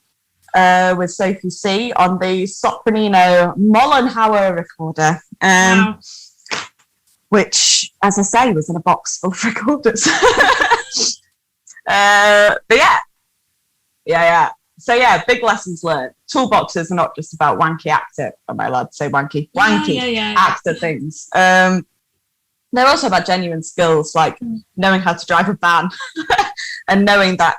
[SPEAKER 1] with Sophie C on the Sopranino Mollenhauer recorder.
[SPEAKER 2] Wow.
[SPEAKER 1] Which, as I say, was in a box full of recorders. But yeah. So yeah, big lessons learned. Toolboxes are not just about wanky actor. Am I allowed to say wanky? Wanky actor things. They're also about genuine skills, like knowing how to drive a van and knowing that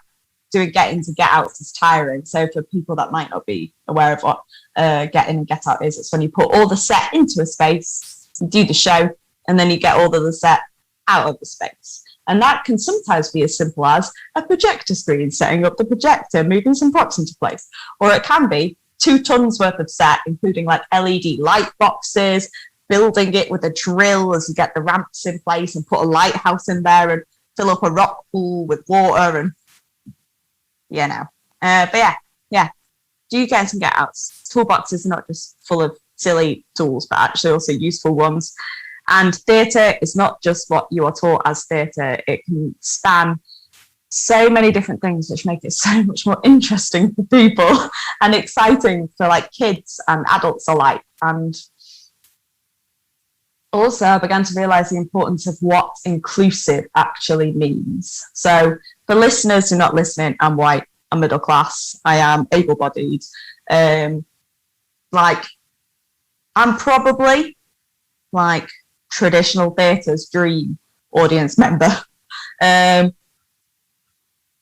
[SPEAKER 1] doing get in to get out is tiring. So for people that might not be aware of what get in and get out is, it's when you put all the set into a space, you do the show, and then you get all of the set out of the space. And that can sometimes be as simple as a projector screen, setting up the projector, moving some props into place. Or it can be 2 tons worth of set, including like LED light boxes, building it with a drill as you get the ramps in place and put a lighthouse in there and fill up a rock pool with water and, But yeah. Do get and get outs. Toolboxes are not just full of silly tools, but actually also useful ones. And theatre is not just what you are taught as theatre. It can span so many different things, which make it so much more interesting for people and exciting for like kids and adults alike. And also I began to realise the importance of what inclusive actually means. So for listeners who are not listening, I'm white, I'm middle class, I am able-bodied. I'm probably like traditional theatre's dream audience member. But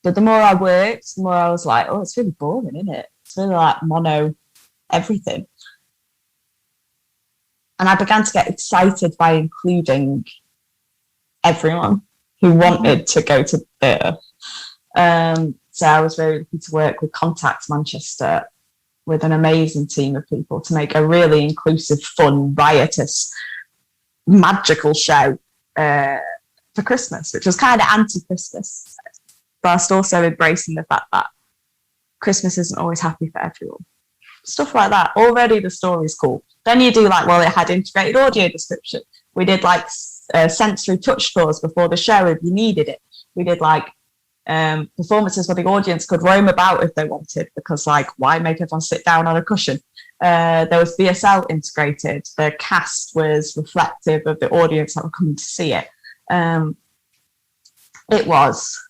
[SPEAKER 1] the more I worked, the more I was like, it's really boring, isn't it? It's really like mono everything. And I began to get excited by including everyone who wanted to go to theatre. So I was very lucky to work with Contact Manchester with an amazing team of people to make a really inclusive, fun, riotous, magical show for Christmas, which was kind of anti-Christmas, whilst also embracing the fact that Christmas isn't always happy for everyone. Stuff like that. Already the story's cool. Then you do like, it had integrated audio description. We did like sensory touch tours before the show if you needed it. We did like performances where the audience could roam about if they wanted, because like, why make everyone sit down on a cushion? There was VSL integrated. The cast was reflective of the audience that were coming to see it. It was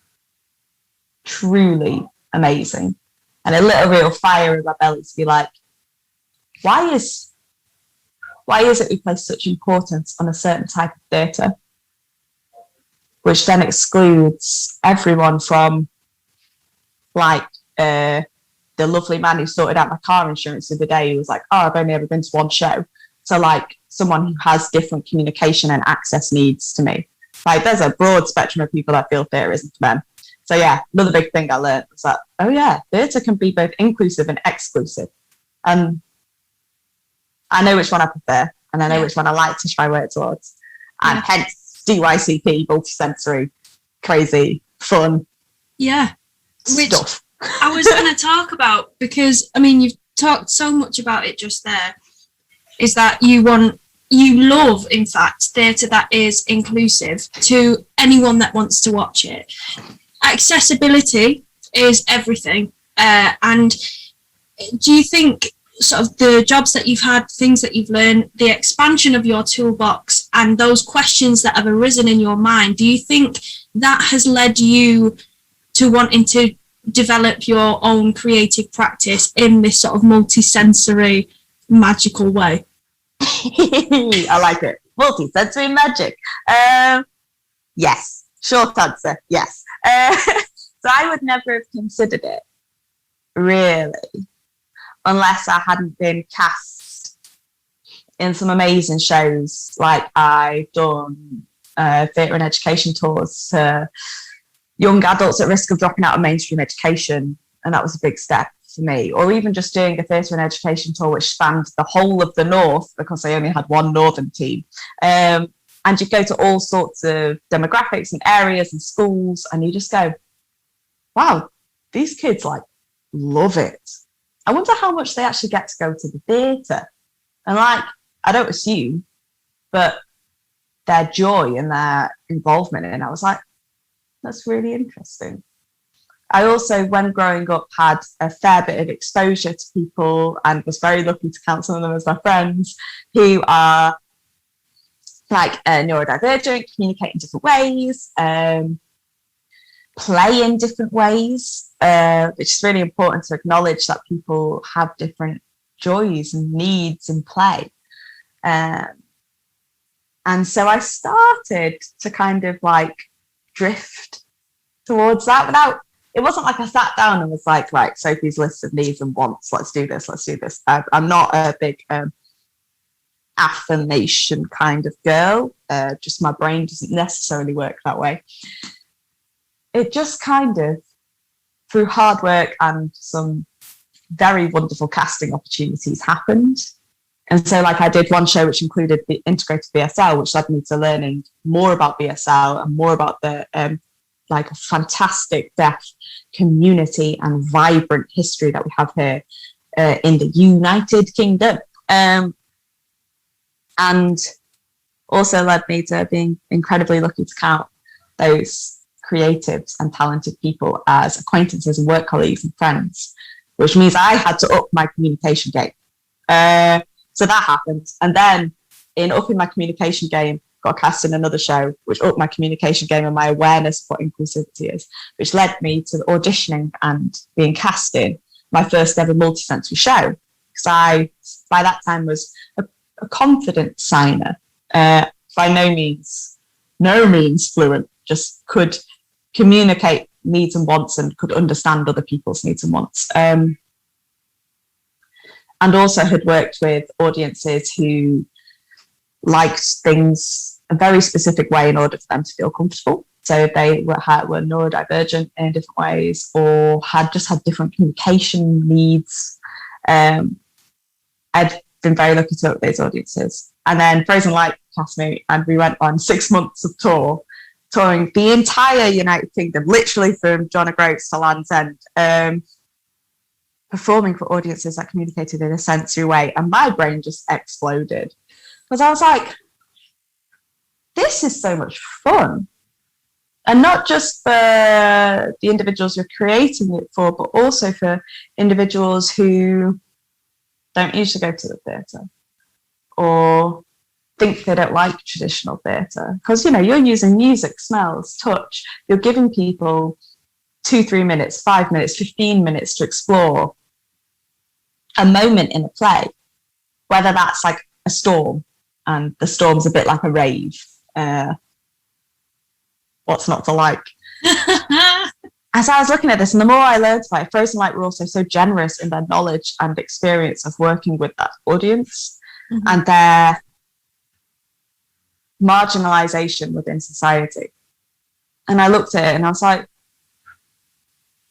[SPEAKER 1] truly amazing, and it lit a real fire in my belly to be like, why is it we place such importance on a certain type of theatre, which then excludes everyone from like the lovely man who sorted out my car insurance the other day, who was like, I've only ever been to 1 show. So like someone who has different communication and access needs to me. Like there's a broad spectrum of people that feel theatre isn't for them. So yeah, another big thing I learned was that, theatre can be both inclusive and exclusive. And I know which one I prefer, and I know which one I like to try work towards. And hence DYCP, multisensory, crazy, fun stuff.
[SPEAKER 2] I was going to talk about, because, I mean, you've talked so much about it just there, is that you love, in fact, theatre that is inclusive to anyone that wants to watch it. Accessibility is everything. And do you think sort of the jobs that you've had, things that you've learned, the expansion of your toolbox and those questions that have arisen in your mind, do you think that has led you to wanting to develop your own creative practice in this sort of multi-sensory magical way?
[SPEAKER 1] I like it. Multi-sensory magic. Yes. Short answer, yes. So I would never have considered it, really, unless I hadn't been cast in some amazing shows. Like I've done theatre and education tours to young adults at risk of dropping out of mainstream education, and that was a big step for me. Or even just doing a theatre and education tour which spanned the whole of the north, because they only had one northern team. And you go to all sorts of demographics and areas and schools, and you just go, wow, these kids like love it. I wonder how much they actually get to go to the theatre. And like, I don't assume, but their joy and their involvement in it, I was like, that's really interesting. I also, when growing up, had a fair bit of exposure to people and was very lucky to count some of them as my friends who are like neurodivergent, communicate in different ways, play in different ways, which is really important to acknowledge that people have different joys and needs in play. And so I started to kind of like drift towards that it wasn't like I sat down and was like, right, Sophie's list of needs and wants, let's do this. I'm not a big affirmation kind of girl. Just my brain doesn't necessarily work that way. It just kind of, through hard work and some very wonderful casting opportunities, happened. And so like I did one show which included the integrated BSL, which led me to learning more about BSL and more about the like a fantastic deaf community and vibrant history that we have here in the United Kingdom. And also led me to being incredibly lucky to count those creatives and talented people as acquaintances and work colleagues and friends, which means I had to up my communication game. So that happened. And then in upping my communication game, got cast in another show, which upped my communication game and my awareness of what inclusivity is, which led me to auditioning and being cast in my first ever multisensory show. Because I, by that time, was a confident signer, by no means fluent, just could communicate needs and wants and could understand other people's needs and wants. And also had worked with audiences who liked things a very specific way in order for them to feel comfortable. So they were neurodivergent in different ways, or had different communication needs. I'd been very lucky to work with those audiences. And then Frozen Light cast me, and we went on 6 months of touring the entire United Kingdom, literally from John O'Groats to Land's End, performing for audiences that communicated in a sensory way. And my brain just exploded, because I was like, this is so much fun. And not just for the individuals you're creating it for, but also for individuals who don't usually go to the theatre or think they don't like traditional theatre. Because, you know, you're using music, smells, touch. You're giving people 2-3 minutes, 5 minutes, 15 minutes to explore a moment in a play, whether that's like a storm, and the storm's a bit like a rave. What's not to like? As I was looking at this, and the more I learned about it, Frozen Light were also so generous in their knowledge and experience of working with that audience, and their marginalization within society. And I looked at it and I was like,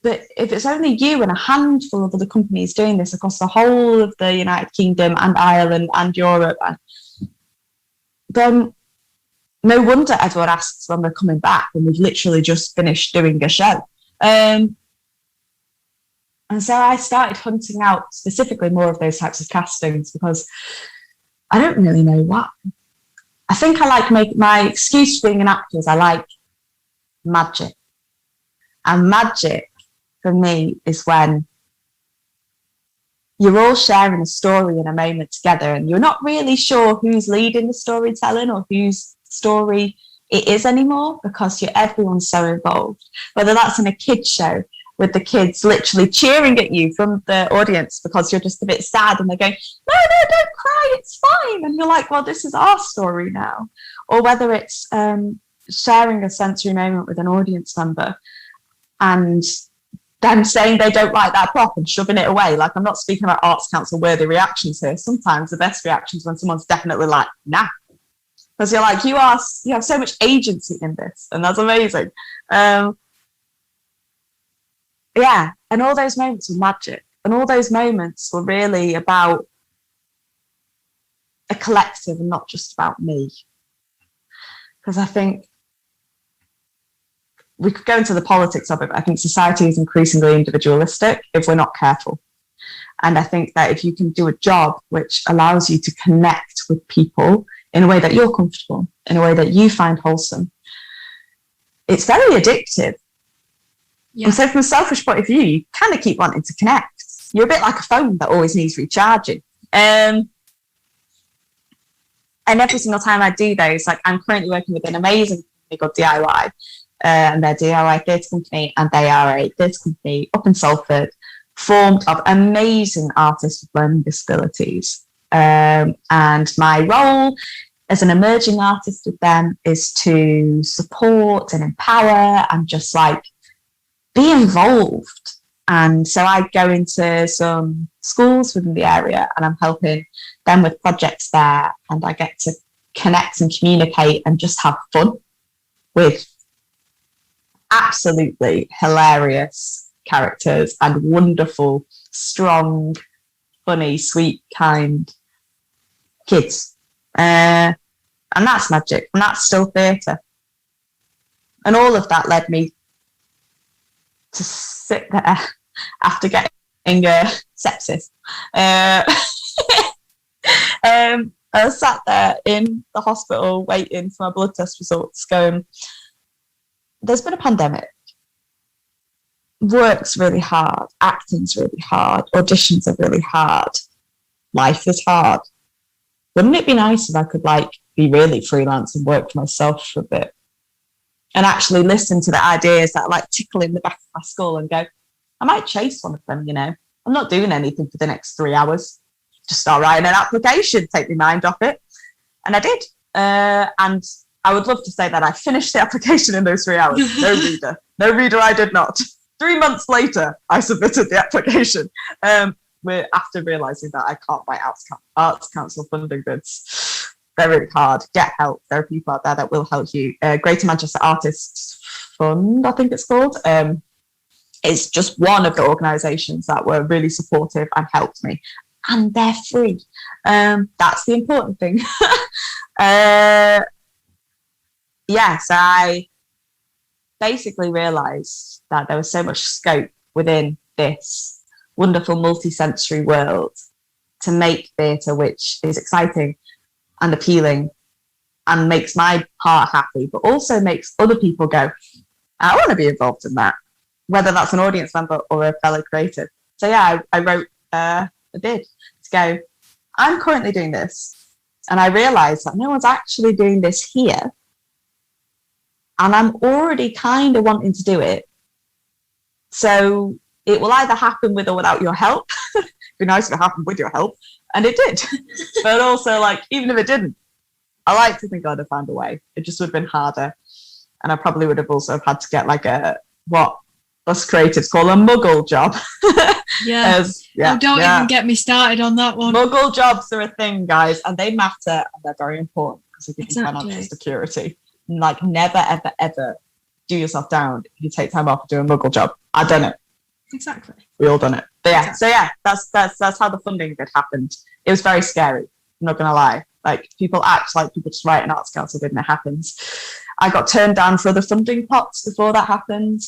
[SPEAKER 1] But if it's only you and a handful of other companies doing this across the whole of the United Kingdom and Ireland and Europe, then no wonder everyone asks when we're coming back when we've literally just finished doing a show. And so I started hunting out specifically more of those types of castings because I don't really know why. I think I like my excuse for being an actor is I like magic. And magic for me is when you're all sharing a story in a moment together and you're not really sure who's leading the storytelling or whose story it is anymore because everyone's so involved. Whether that's in a kids show with the kids literally cheering at you from the audience because you're just a bit sad and they're going, no, don't cry, it's fine. And you're like, well, this is our story now. Or whether it's sharing a sensory moment with an audience member and them saying they don't like that prop and shoving it away. Like, I'm not speaking about Arts Council worthy reactions here. Sometimes the best reactions when someone's definitely like, nah. Because you're like, you have so much agency in this, and that's amazing. Yeah, and all those moments were magic. And all those moments were really about a collective and not just about me. Because I think we could go into the politics of it, but I think society is increasingly individualistic if we're not careful. And I think that if you can do a job which allows you to connect with people in a way that you're comfortable, in a way that you find wholesome, it's very addictive. Yeah. And so from a selfish point of view, you kind of keep wanting to connect. You're a bit like a phone that always needs recharging. And every single time I do those, like I'm currently working with an amazing company called DIY, and they're DIY theatre company, and they are a theatre company up in Salford, formed of amazing artists with learning disabilities. And my role as an emerging artist with them is to support and empower and just like be involved. And so I go into some schools within the area and I'm helping them with projects there, and I get to connect and communicate and just have fun with absolutely hilarious characters and wonderful, strong, funny, sweet, kind kids. And that's magic, and that's still theatre. And all of that led me to sit there after getting sepsis. I was sat there in the hospital waiting for my blood test results going, there's been a pandemic. Work's really hard. Acting's really hard. Auditions are really hard. Life is hard. Wouldn't it be nice if I could be really freelance and work for myself for a bit? And actually listen to the ideas that tickle in the back of my skull and go, I might chase one of them, I'm not doing anything for the next 3 hours. Just start writing an application, take my mind off it. And I did. And I would love to say that I finished the application in those 3 hours. No reader, I did not. 3 months later, I submitted the application. After realising that I can't buy Arts Council funding bids. They're really hard. Get help. There are people out there that will help you. Greater Manchester Artists Fund, I think it's called. It's just one of the organisations that were really supportive and helped me. And they're free. That's the important thing. So I basically realised that there was so much scope within this wonderful multi-sensory world to make theatre which is exciting and appealing and makes my heart happy, but also makes other people go, I want to be involved in that, whether that's an audience member or a fellow creative. So yeah, I wrote a bid to go, I'm currently doing this, and I realised that no one's actually doing this here, and I'm already kind of wanting to do it. So it will either happen with or without your help. It'd be nice if it happened with your help. And it did. But also, even if it didn't, I like to think I'd have found a way. It just would have been harder. And I probably would have also had to get what us creatives call a muggle job.
[SPEAKER 2] Don't even get me started on that one.
[SPEAKER 1] Muggle jobs are a thing, guys, and they matter, and they're very important because they give you financial security. Never, ever, ever do yourself down if you take time off to do a muggle job. I done it.
[SPEAKER 2] exactly.
[SPEAKER 1] We all done it. But yeah,
[SPEAKER 2] Exactly.
[SPEAKER 1] so yeah, that's how the funding bit happened. It was very scary. I'm not gonna lie. Like, people act like people just write an art council bid and it happens. I got turned down for other funding pots before that happened.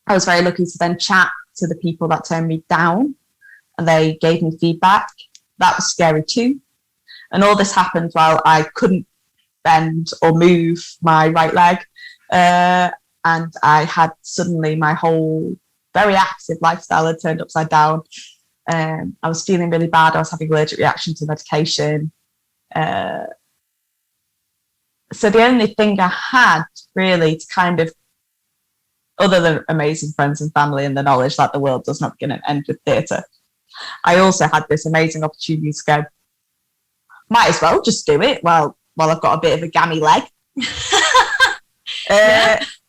[SPEAKER 1] I was very lucky to then chat to the people that turned me down, and they gave me feedback. That was scary too. And all this happened while I couldn't bend or move my right leg. And I had suddenly my whole very active lifestyle had turned upside down. I was feeling really bad. I was having allergic reaction to medication. So the only thing I had really to kind of, other than amazing friends and family and the knowledge that the world does not begin and end with theatre, I also had this amazing opportunity to go, might as well just do it while I've got a bit of a gammy leg.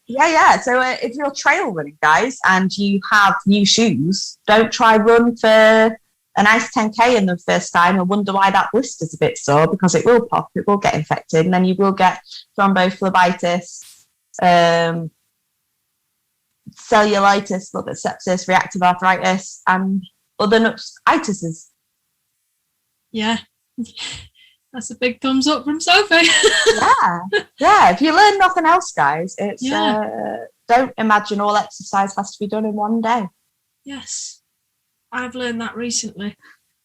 [SPEAKER 1] Yeah. So if you're trail running, guys, and you have new shoes, don't try run for a nice 10K in the first time and wonder why that blister's a bit sore, because it will pop, it will get infected, and then you will get thrombophlebitis, cellulitis, a little bit of sepsis, reactive arthritis, and other itises.
[SPEAKER 2] Yeah. That's a big thumbs up from Sophie.
[SPEAKER 1] Yeah. If you learn nothing else, guys, it's don't imagine all exercise has to be done in one day.
[SPEAKER 2] Yes, I've learned that recently.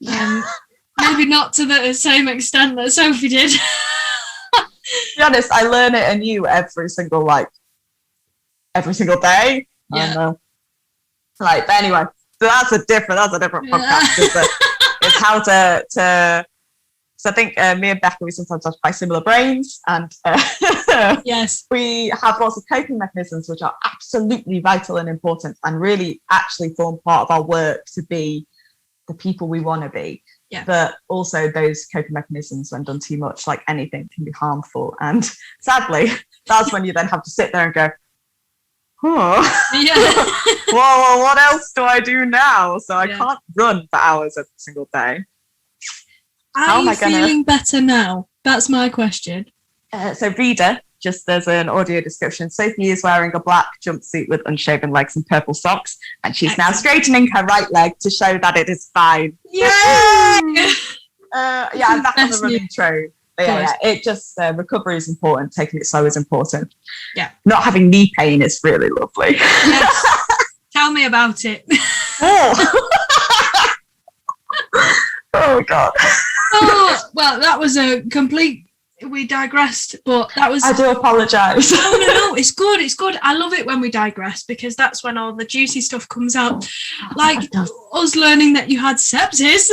[SPEAKER 2] Maybe not to the same extent that Sophie did.
[SPEAKER 1] To be honest, I learn it anew every single day.
[SPEAKER 2] Yeah.
[SPEAKER 1] But anyway, so that's a different podcast. It's how to. So I think me and Becca, we sometimes have quite similar brains, and
[SPEAKER 2] yes,
[SPEAKER 1] we have lots of coping mechanisms which are absolutely vital and important, and really actually form part of our work to be the people we want to be.
[SPEAKER 2] Yeah.
[SPEAKER 1] But also those coping mechanisms, when done too much, like anything, can be harmful. And sadly, that's when you then have to sit there and go,
[SPEAKER 2] yeah.
[SPEAKER 1] well, what else do I do now? So I can't run for hours every single day.
[SPEAKER 2] Are you feeling better now? That's my question.
[SPEAKER 1] So reader, just there's an audio description. Sophie is wearing a black jumpsuit with unshaven legs and purple socks, and she's now straightening her right leg to show that it is fine.
[SPEAKER 2] Yay!
[SPEAKER 1] I'm back on the running train. It just, recovery is important. Taking it slow is important.
[SPEAKER 2] Yeah.
[SPEAKER 1] Not having knee pain is really lovely.
[SPEAKER 2] Yes. Tell me about it.
[SPEAKER 1] Oh God.
[SPEAKER 2] Oh, well, that was a complete, we digressed, but that was...
[SPEAKER 1] I do apologise.
[SPEAKER 2] No, it's good. I love it when we digress, because that's when all the juicy stuff comes out. Like us learning that you had sepsis.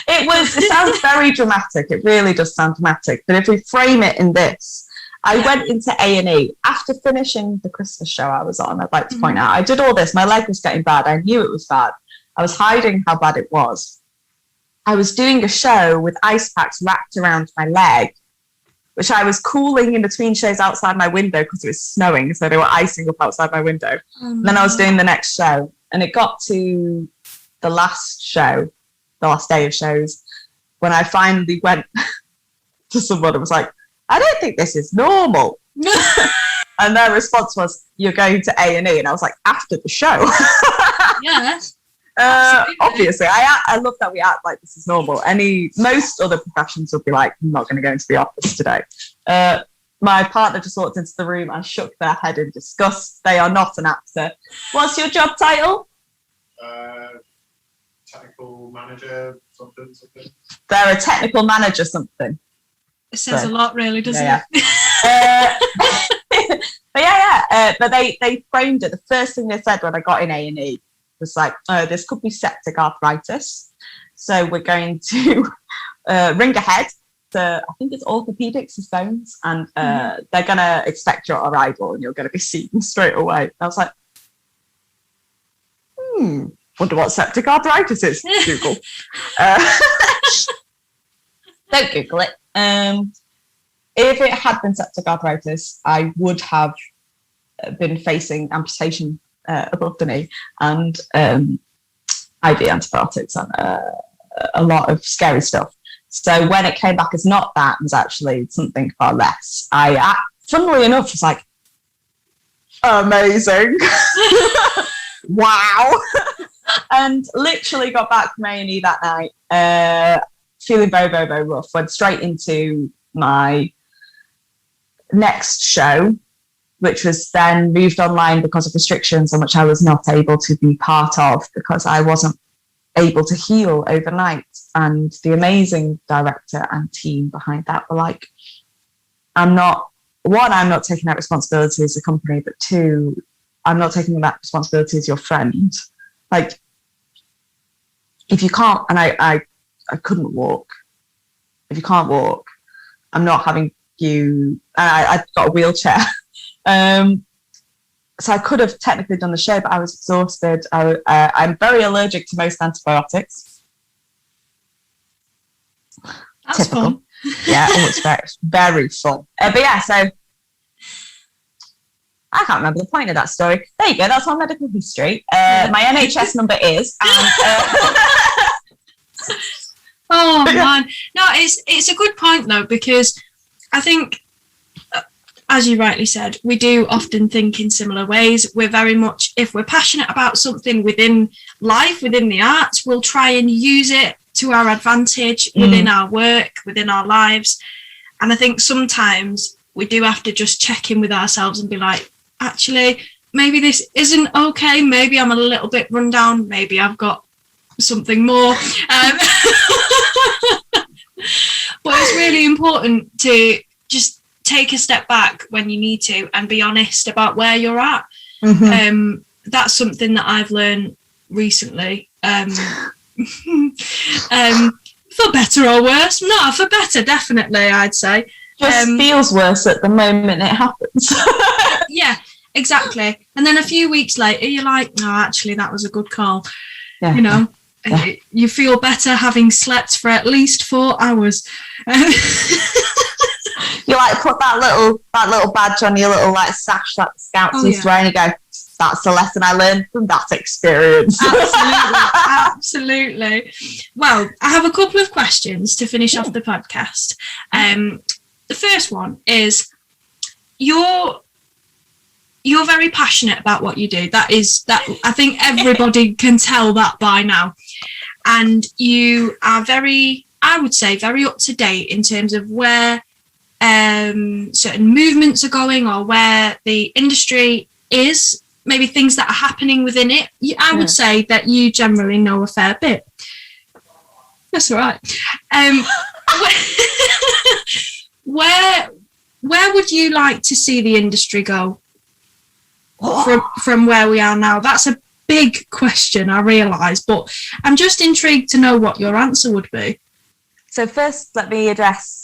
[SPEAKER 1] It sounds very dramatic. It really does sound dramatic. But if we frame it in this, I went into A&E after finishing the Christmas show I was on. I'd like to point out, I did all this. My leg was getting bad. I knew it was bad. I was hiding how bad it was. I was doing a show with ice packs wrapped around my leg, which I was cooling in between shows outside my window because it was snowing. So they were icing up outside my window. Then I was doing the next show, and it got to the last show, the last day of shows, when I finally went to someone and was like, I don't think this is normal. And their response was, you're going to A&E. And I was like, after the show.
[SPEAKER 2] Yeah.
[SPEAKER 1] Obviously, I love that we act like this is normal. Most other professions would be like, I'm not going to go into the office today. My partner just walked into the room and shook their head in disgust. They are not an actor. What's your job title?
[SPEAKER 3] Technical manager, something.
[SPEAKER 1] They're a technical manager, something.
[SPEAKER 2] It says a lot, really, doesn't
[SPEAKER 1] it? But they framed it. The first thing they said when I got in A&E was like, this could be septic arthritis. So we're going to ring ahead to, I think it's orthopedics and bones, and they're going to expect your arrival and you're going to be seen straight away. And I was like, wonder what septic arthritis is. Google. Don't Google it. If it had been septic arthritis, I would have been facing amputation above the knee and IV antibiotics and a lot of scary stuff. So when it came back as not that, it was actually something far less. I, funnily enough, was like, amazing. wow. And literally got back from A&E that night, feeling very, very, very rough. Went straight into my next show, which was then moved online because of restrictions, and which I was not able to be part of because I wasn't able to heal overnight. And the amazing director and team behind that were like, I'm not taking that responsibility as a company, but two, I'm not taking that responsibility as your friend. Like, if you can't, and I couldn't walk. If you can't walk, I'm not having you, and I've got a wheelchair. So I could have technically done the show, but I was exhausted. I'm very allergic to most antibiotics.
[SPEAKER 2] That's
[SPEAKER 1] typical.
[SPEAKER 2] fun.
[SPEAKER 1] Yeah, it's very fun. But yeah, so I can't remember the point of that story. There you go. That's my medical history. My NHS number is.
[SPEAKER 2] Oh man, no, it's a good point though, because I think, as you rightly said, we do often think in similar ways. We're very much, if we're passionate about something within life, within the arts, we'll try and use it to our advantage within our work, within our lives. And I think sometimes we do have to just check in with ourselves and be like, actually, maybe this isn't okay. Maybe I'm a little bit run down. Maybe I've got something more. But it's really important to just take a step back when you need to and be honest about where you're at. That's something that I've learned recently. For better or worse? No, for better, definitely, I'd say.
[SPEAKER 1] Just feels worse at the moment it happens.
[SPEAKER 2] Yeah, exactly. And then a few weeks later, you're like, no, actually, that was a good call.
[SPEAKER 1] Yeah.
[SPEAKER 2] You know, you feel better having slept for at least 4 hours.
[SPEAKER 1] You like put that little badge on your little like sash that the scouts used to wear, and you go, that's the lesson I learned from that experience.
[SPEAKER 2] Absolutely. Well, I have a couple of questions to finish off the podcast. The first one is, you're very passionate about what you do. That I think everybody can tell that by now. And you are very, I would say, very up to date in terms of where certain movements are going, or where the industry is, maybe things that are happening within it. I would say that you generally know a fair bit. That's all right. Where would you like to see the industry go from where we are now? That's a big question, I realise, but I'm just intrigued to know what your answer would be.
[SPEAKER 1] So first, let me address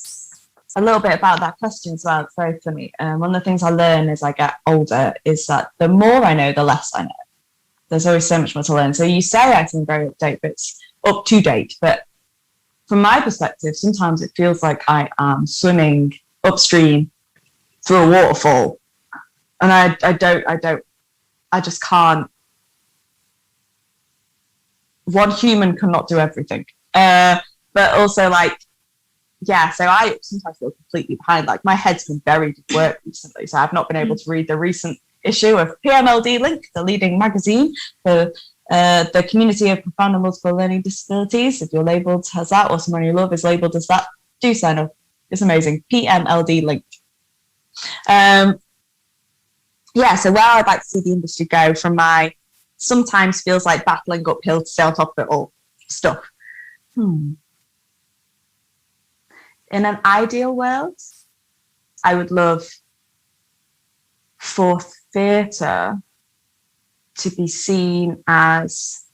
[SPEAKER 1] a little bit about that question as well. It's very funny. One of the things I learn as I get older is that the more I know, the less I know. There's always so much more to learn. So you say I seem very up to date, but from my perspective, sometimes it feels like I am swimming upstream through a waterfall, and I just can't. One human cannot do everything, but also like. Yeah, so I sometimes feel completely behind. Like, my head's been buried with work recently, so I've not been able to read the recent issue of PMLD Link, the leading magazine for the community of profound and multiple learning disabilities. If you're labelled as that, or someone you love is labelled as that, do sign up. It's amazing. PMLD Link. Yeah, so where I'd like to see the industry go from my sometimes feels like battling uphill to stay on top of it all stuff. In an ideal world, I would love for theatre to be seen as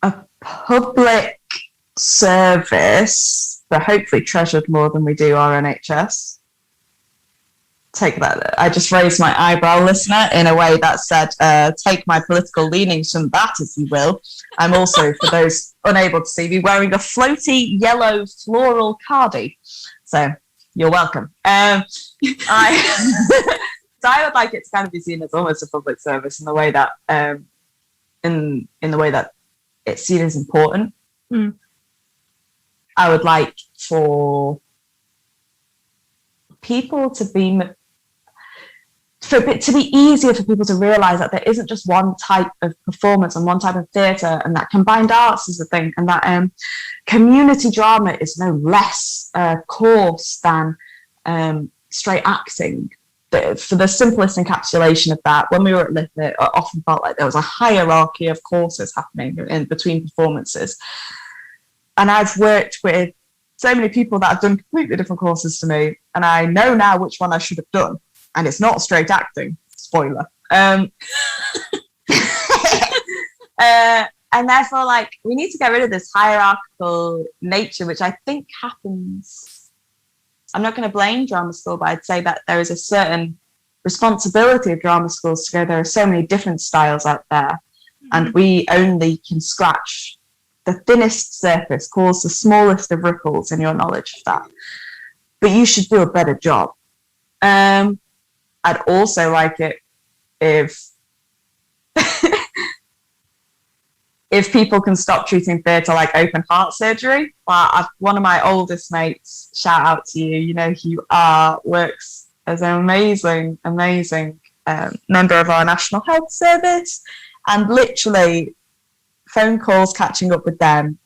[SPEAKER 1] a public service, but hopefully treasured more than we do our NHS. Take that. I just raised my eyebrow, listener, in a way that said, take my political leanings from that, as you will. I'm also, for those unable to see me, wearing a floaty yellow floral cardi. So you're welcome. So I would like it to kind of be seen as almost a public service in the way that, in the way that it's seen as important. I would like for people to be for it to be easier for people to realise that there isn't just one type of performance and one type of theatre, and that combined arts is a thing, and that community drama is no less coarse than straight acting. For the simplest encapsulation of that, when we were at Lith, it often felt like there was a hierarchy of courses happening in between performances. And I've worked with so many people that have done completely different courses to me, and I know now which one I should have done. And it's not straight acting, spoiler. And therefore, like, we need to get rid of this hierarchical nature, which I think happens. I'm not going to blame drama school, but I'd say that there is a certain responsibility of drama schools to go, there are so many different styles out there, and we only can scratch the thinnest surface, cause the smallest of ripples in your knowledge of that. But you should do a better job. I'd also like it if if people can stop treating theatre like open heart surgery. One of my oldest mates, shout out to you, you know who you are, works as an amazing member of our National Health Service, and literally phone calls, catching up with them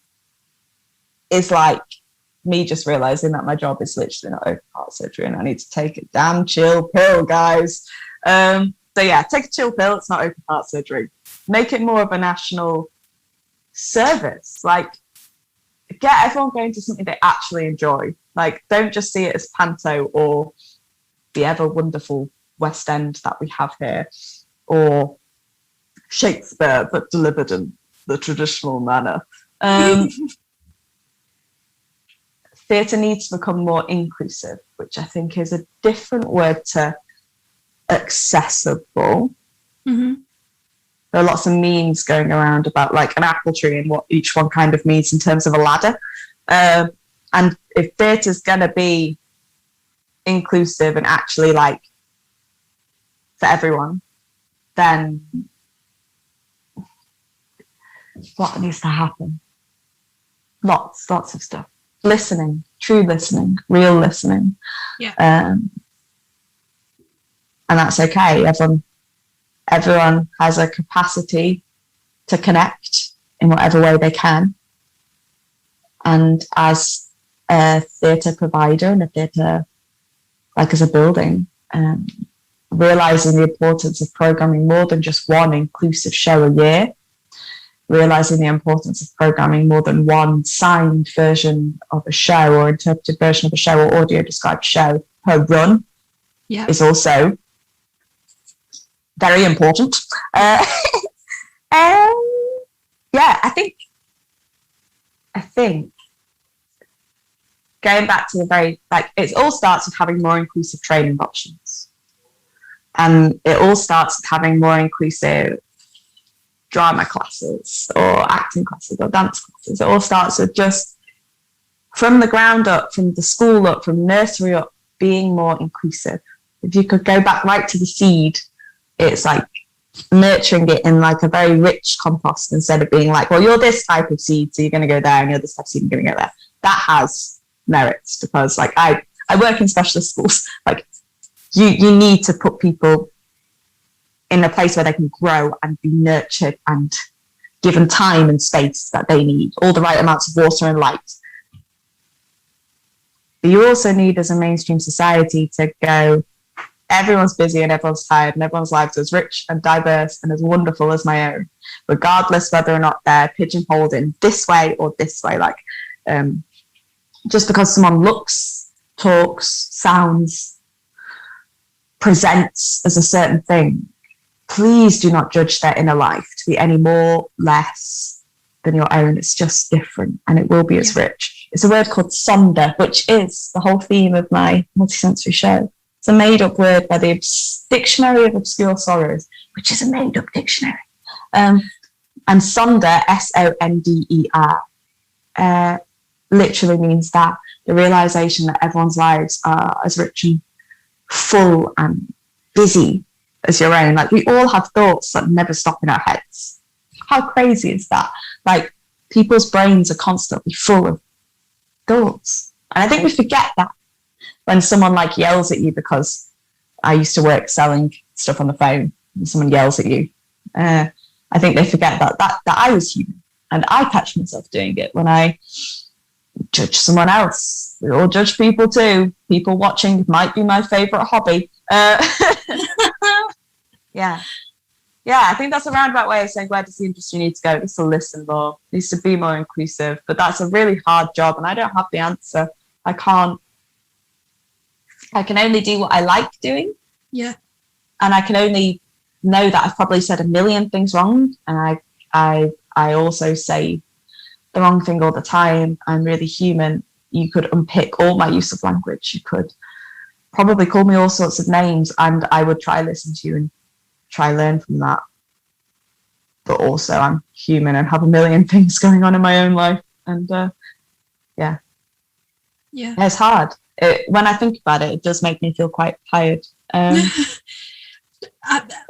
[SPEAKER 1] is like me just realising that my job is literally not open heart surgery and I need to take a damn chill pill, guys. So yeah, take a chill pill, it's not open heart surgery. Make it more of a national service. Like, get everyone going to something they actually enjoy. Like, don't just see it as panto or the ever wonderful West End that we have here, or Shakespeare but delivered in the traditional manner. Theatre needs to become more inclusive, which I think is a different word to accessible. There are lots of memes going around about like an apple tree and what each one kind of means in terms of a ladder. And if theatre's going to be inclusive and actually like for everyone, then what needs to happen? Lots of stuff. Listening, true listening, real listening.
[SPEAKER 2] Yeah.
[SPEAKER 1] And that's okay. Everyone has a capacity to connect in whatever way they can. And as a theatre provider and a theatre, like as a building, realising the importance of programming more than just one inclusive show a year, realising the importance of programming more than one signed version of a show or interpreted version of a show or audio described show per run is also very important. I think going back to the very, like, it all starts with having more inclusive training options. And it all starts with having more inclusive drama classes or acting classes or dance classes. It all starts with just from the ground up, from the school up, from nursery up, being more inclusive. If you could go back right to the seed, it's like nurturing it in like a very rich compost instead of being like, well, you're this type of seed, so you're going to go there, and you're this type of seed, you're going to go there. That has merits, because like I work in specialist schools. Like you need to put people in a place where they can grow and be nurtured and given time and space that they need, all the right amounts of water and light. But you also need, as a mainstream society, to go, everyone's busy and everyone's tired and everyone's lives are as rich and diverse and as wonderful as my own, regardless whether or not they're pigeonholed in this way or this way. Like, just because someone looks, talks, sounds, presents as a certain thing, please do not judge their inner life to be any more, less than your own. It's just different, and it will be as rich. It's a word called sonder, which is the whole theme of my multisensory show. It's a made-up word by the Dictionary of Obscure Sorrows, which is a made-up dictionary. And sonder, S-O-N-D-E-R, literally means that, the realisation that everyone's lives are as rich and full and busy as your own. Like, we all have thoughts that never stop in our heads. How crazy is that? Like, people's brains are constantly full of thoughts. And I think we forget that when someone like yells at you because, I used to work selling stuff on the phone and someone yells at you. I think they forget that I was human, and I catch myself doing it when I judge someone else. We all judge people too. People watching might be my favourite hobby. Yeah. I think that's a roundabout way of saying, where does the industry need to go? It needs to listen more, it needs to be more inclusive. But that's a really hard job, and I don't have the answer. I can only do what I like doing.
[SPEAKER 2] Yeah.
[SPEAKER 1] And I can only know that I've probably said a million things wrong. And I also say the wrong thing all the time. I'm really human. You could unpick all my use of language. You could probably call me all sorts of names, and I would try listen to you and try learn from that. But also I'm human and have a million things going on in my own life. And it's hard. When I think about it, it does make me feel quite tired.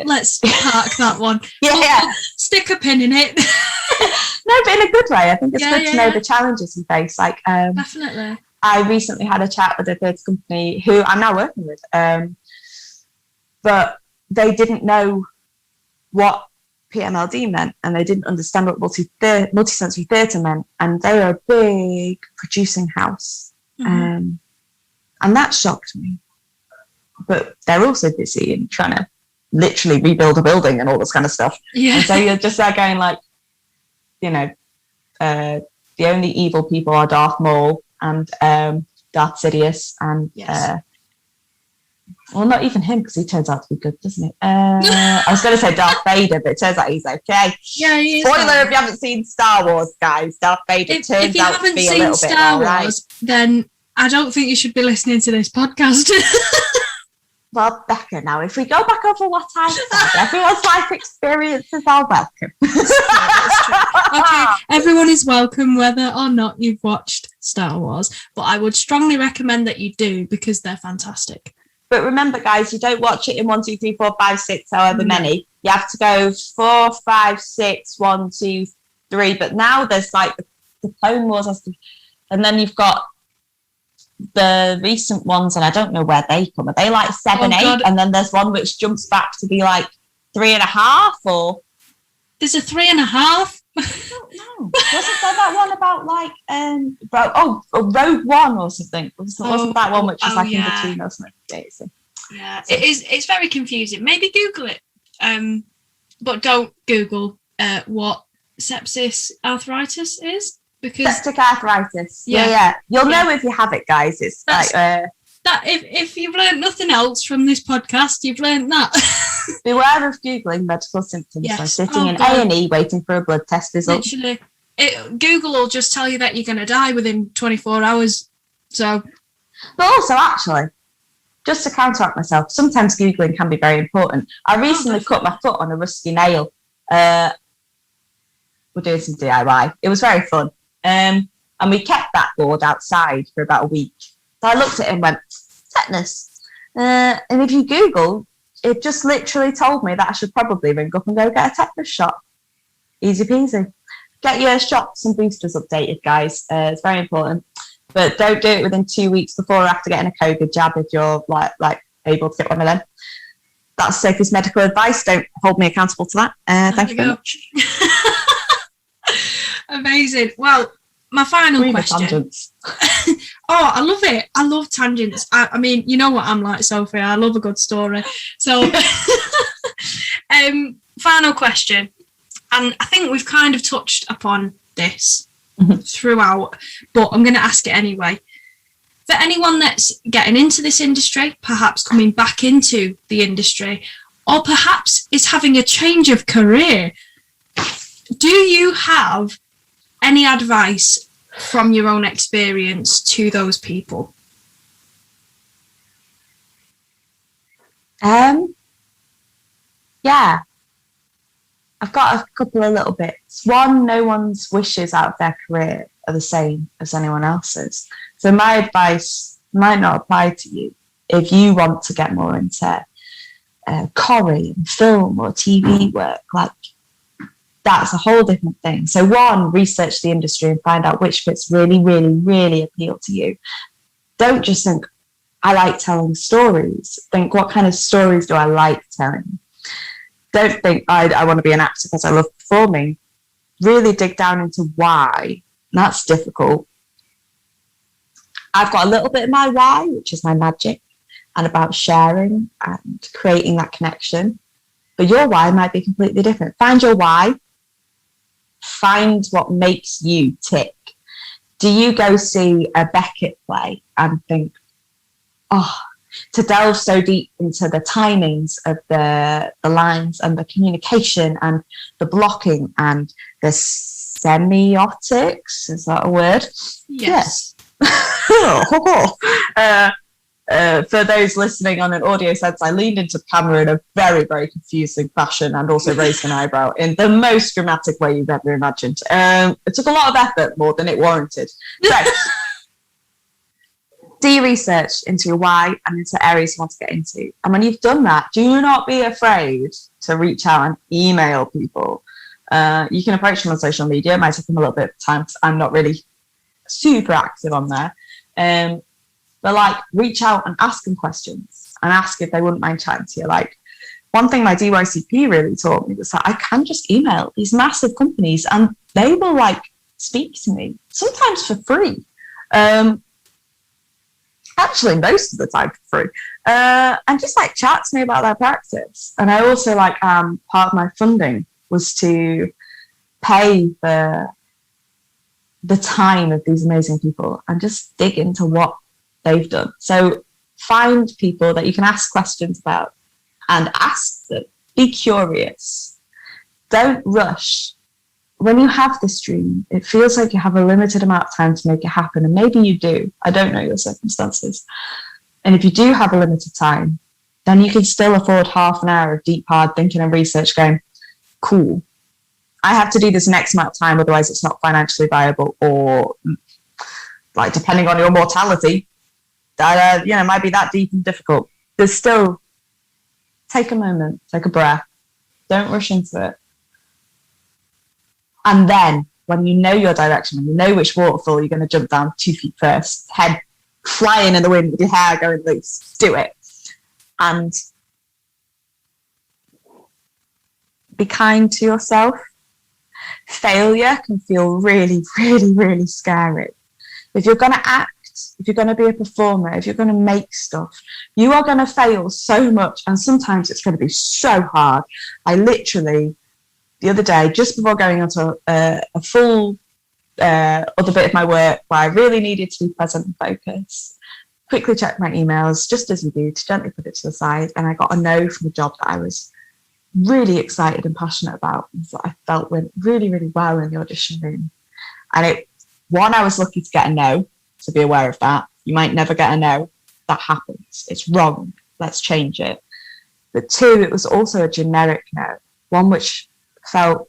[SPEAKER 2] Let's park that one.
[SPEAKER 1] Yeah.
[SPEAKER 2] Stick a pin in it.
[SPEAKER 1] No, but in a good way. I think it's good to know the challenges you face. Like,
[SPEAKER 2] definitely.
[SPEAKER 1] I recently had a chat with a third company who I'm now working with, but they didn't know what PMLD meant, and they didn't understand what multisensory theatre meant, and they are a big producing house. And that shocked me. But they're also busy and trying to literally rebuild a building and all this kind of stuff.
[SPEAKER 2] Yeah.
[SPEAKER 1] And so you're just there going like, the only evil people are Darth Maul and Darth Sidious and well, not even him, because he turns out to be good, doesn't he? I was going to say Darth Vader, but it turns out he's okay.
[SPEAKER 2] Yeah, he is.
[SPEAKER 1] Spoiler if you haven't seen Star Wars, guys. Darth Vader turns out to be a little bit
[SPEAKER 2] Star Wars,
[SPEAKER 1] right.
[SPEAKER 2] Then I don't think you should be listening to this podcast.
[SPEAKER 1] Well, Becca, now, if we go back over what I said, everyone's life experiences are welcome.
[SPEAKER 2] Okay, everyone is welcome, whether or not you've watched Star Wars. But I would strongly recommend that you do, because they're fantastic.
[SPEAKER 1] But remember, guys, you don't watch it in 1, 2, 3, 4, 5, 6, however many. You have to go 4, 5, 6, 1, 2, 3. But now there's like the Clone Wars, and then you've got the recent ones, and I don't know where they come. Are they like 7, 8?
[SPEAKER 2] God.
[SPEAKER 1] And then there's one which jumps back to be like 3.5, or
[SPEAKER 2] there's a 3.5.
[SPEAKER 1] I don't know. Wasn't there that one about like Rogue One or something? Wasn't that one which was like in between or something?
[SPEAKER 2] Yeah, it is. It's very confusing. Maybe Google it, but don't Google what sepsis arthritis is, because
[SPEAKER 1] septic arthritis. Yeah. You'll know if you have it, guys. It's like
[SPEAKER 2] that. If you've learned nothing else from this podcast, you've learned that.
[SPEAKER 1] Beware of Googling medical symptoms by sitting in A&E waiting for a blood test result.
[SPEAKER 2] Literally. Google will just tell you that you're going to die within 24 hours. So,
[SPEAKER 1] but also, actually, just to counteract myself, sometimes Googling can be very important. I recently cut my foot on a rusty nail. We're doing some DIY. It was very fun. And we kept that board outside for about a week. So I looked at it and went, tetanus. And if you Google, it just literally told me that I should probably ring up and go get a tetanus shot. Easy peasy. Get your shots and boosters updated, guys. It's very important. But don't do it within 2 weeks before or after getting a COVID jab if you're like able to get one of them. That's Sophie's medical advice. Don't hold me accountable to that. Thank you very much.
[SPEAKER 2] Amazing. Well, my final question.
[SPEAKER 1] Tangents.
[SPEAKER 2] Oh, I love it. I love tangents. I mean, you know what I'm like, Sophie. I love a good story. So, final question. And I think we've kind of touched upon this throughout, but I'm going to ask it anyway. For anyone that's getting into this industry, perhaps coming back into the industry, or perhaps is having a change of career, do you have any advice from your own experience to those people?
[SPEAKER 1] Yeah. I've got a couple of little bits. One, no one's wishes out of their career are the same as anyone else's. So my advice might not apply to you if you want to get more into choreo and film or TV work. Like, that's a whole different thing. So one, research the industry and find out which bits really, really, really appeal to you. Don't just think, I like telling stories. Think, what kind of stories do I like telling? Don't think I want to be an actor because I love performing. Really dig down into why. That's difficult. I've got a little bit of my why, which is my magic, and about sharing and creating that connection. But your why might be completely different. Find your why. Find what makes you tick. Do you go see a Beckett play and think, oh, to delve so deep into the timings of the lines and the communication and the blocking and the semiotics? Is that a word?
[SPEAKER 2] Yes.
[SPEAKER 1] For those listening on an audio sense, I leaned into camera in a very, very confusing fashion and also raised an eyebrow in the most dramatic way you've ever imagined. It took a lot of effort, more than it warranted. So, do your research into your why and into areas you want to get into. And when you've done that, do not be afraid to reach out and email people. You can approach them on social media. It might take them a little bit of time because I'm not really super active on there. But like, reach out and ask them questions and ask if they wouldn't mind chatting to you. Like, one thing my DYCP really taught me was that I can just email these massive companies and they will like speak to me, sometimes for free. Actually, most of the time for free. And just like chat to me about their practice. And I also like, part of my funding was to pay for the time of these amazing people and just dig into what they've done. So find people that you can ask questions about and ask them. Be curious. Don't rush. When you have this dream, it feels like you have a limited amount of time to make it happen. And maybe you do. I don't know your circumstances. And if you do have a limited time, then you can still afford half an hour of deep, hard thinking and research going, cool, I have to do this next amount of time, otherwise it's not financially viable, or like depending on your mortality, that might be that deep and difficult. There's still, take a moment, take a breath, don't rush into it. And then when you know your direction, when you know which waterfall you're going to jump down 2 feet first, head flying in the wind with your hair going loose, do it. And be kind to yourself. Failure can feel really, really, really scary. If you're going to act, if you're going to be a performer, if you're going to make stuff, you are going to fail so much. And sometimes it's going to be so hard. I literally, the other day, just before going onto a full other bit of my work where I really needed to be present and focused, quickly checked my emails, just as you do, to gently put it to the side. And I got a no from a job that I was really excited and passionate about, and that I felt went really, really well in the audition room. And I was lucky to get a no, so be aware of that. You might never get a no. That happens. It's wrong. Let's change it. But 2, it was also a generic no, one which felt,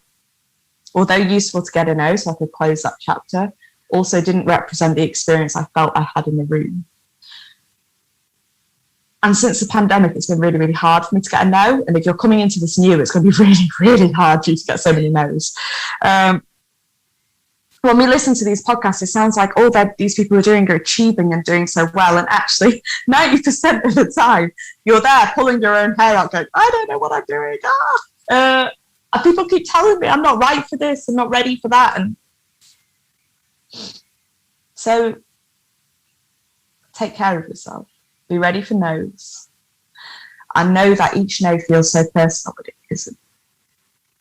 [SPEAKER 1] although useful to get a no so I could close that chapter, also didn't represent the experience I felt I had in the room. And since the pandemic, it's been really, really hard for me to get a no. And if you're coming into this new, it's going to be really, really hard for you to get so many no's. When we listen to these podcasts, it sounds like all that these people are achieving and doing so well. And actually, 90% of the time, you're there pulling your own hair out going, I don't know what I'm doing. And people keep telling me I'm not right for this, I'm not ready for that. And so take care of yourself. Be ready for no's. I know that each no feels so personal, but it isn't.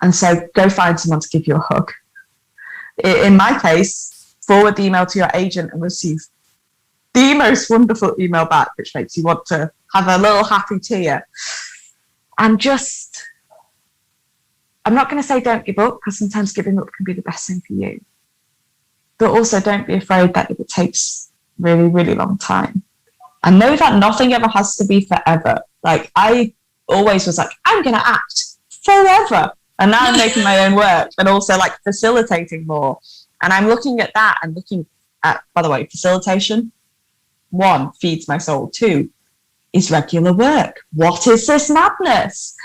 [SPEAKER 1] And so go find someone to give you a hug. In my case, forward the email to your agent and receive the most wonderful email back, which makes you want to have a little happy tear. And just, I'm not going to say don't give up, because sometimes giving up can be the best thing for you. But also don't be afraid that if it takes really, really long time. And know that nothing ever has to be forever. Like, I always was like, I'm going to act forever. And now I'm making my own work and also like facilitating more. And I'm looking at that and looking at, by the way, facilitation. 1, feeds my soul. 2, is regular work. What is this madness?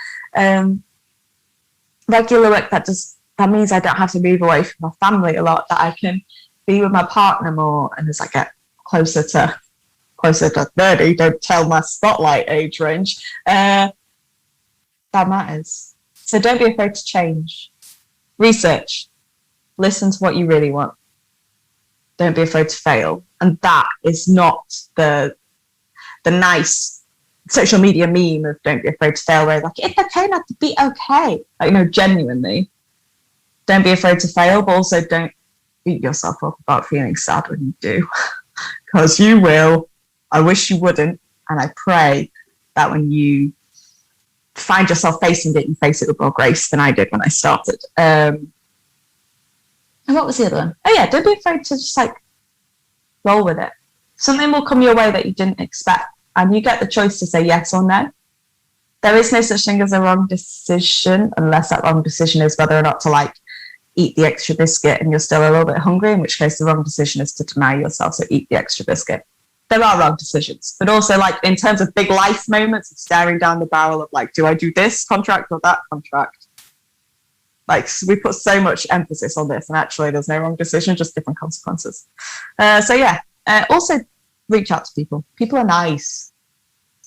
[SPEAKER 1] Regular work that means I don't have to move away from my family a lot, that I can be with my partner more. And as I get closer to closer to 30, don't tell my spotlight age range, that matters. So don't be afraid to change. Research. Listen to what you really want. Don't be afraid to fail. And that is not the nice social media meme of don't be afraid to fail, where like, it's okay not to be okay. Like, no, genuinely. Don't be afraid to fail, but also don't beat yourself up about feeling sad when you do. Because you will. I wish you wouldn't. And I pray that when you find yourself facing it, you face it with more grace than I did when I started. And what was the other one? Oh yeah, don't be afraid to just like roll with it. Something will come your way that you didn't expect, and you get the choice to say yes or no. There is no such thing as a wrong decision, unless that wrong decision is whether or not to like eat the extra biscuit and you're still a little bit hungry, in which case the wrong decision is to deny yourself, so eat the extra biscuit. There are wrong decisions, but also like in terms of big life moments of staring down the barrel of like, do I do this contract or that contract? Like, we put so much emphasis on this, and actually there's no wrong decision, just different consequences. So yeah, also reach out to people. People are nice.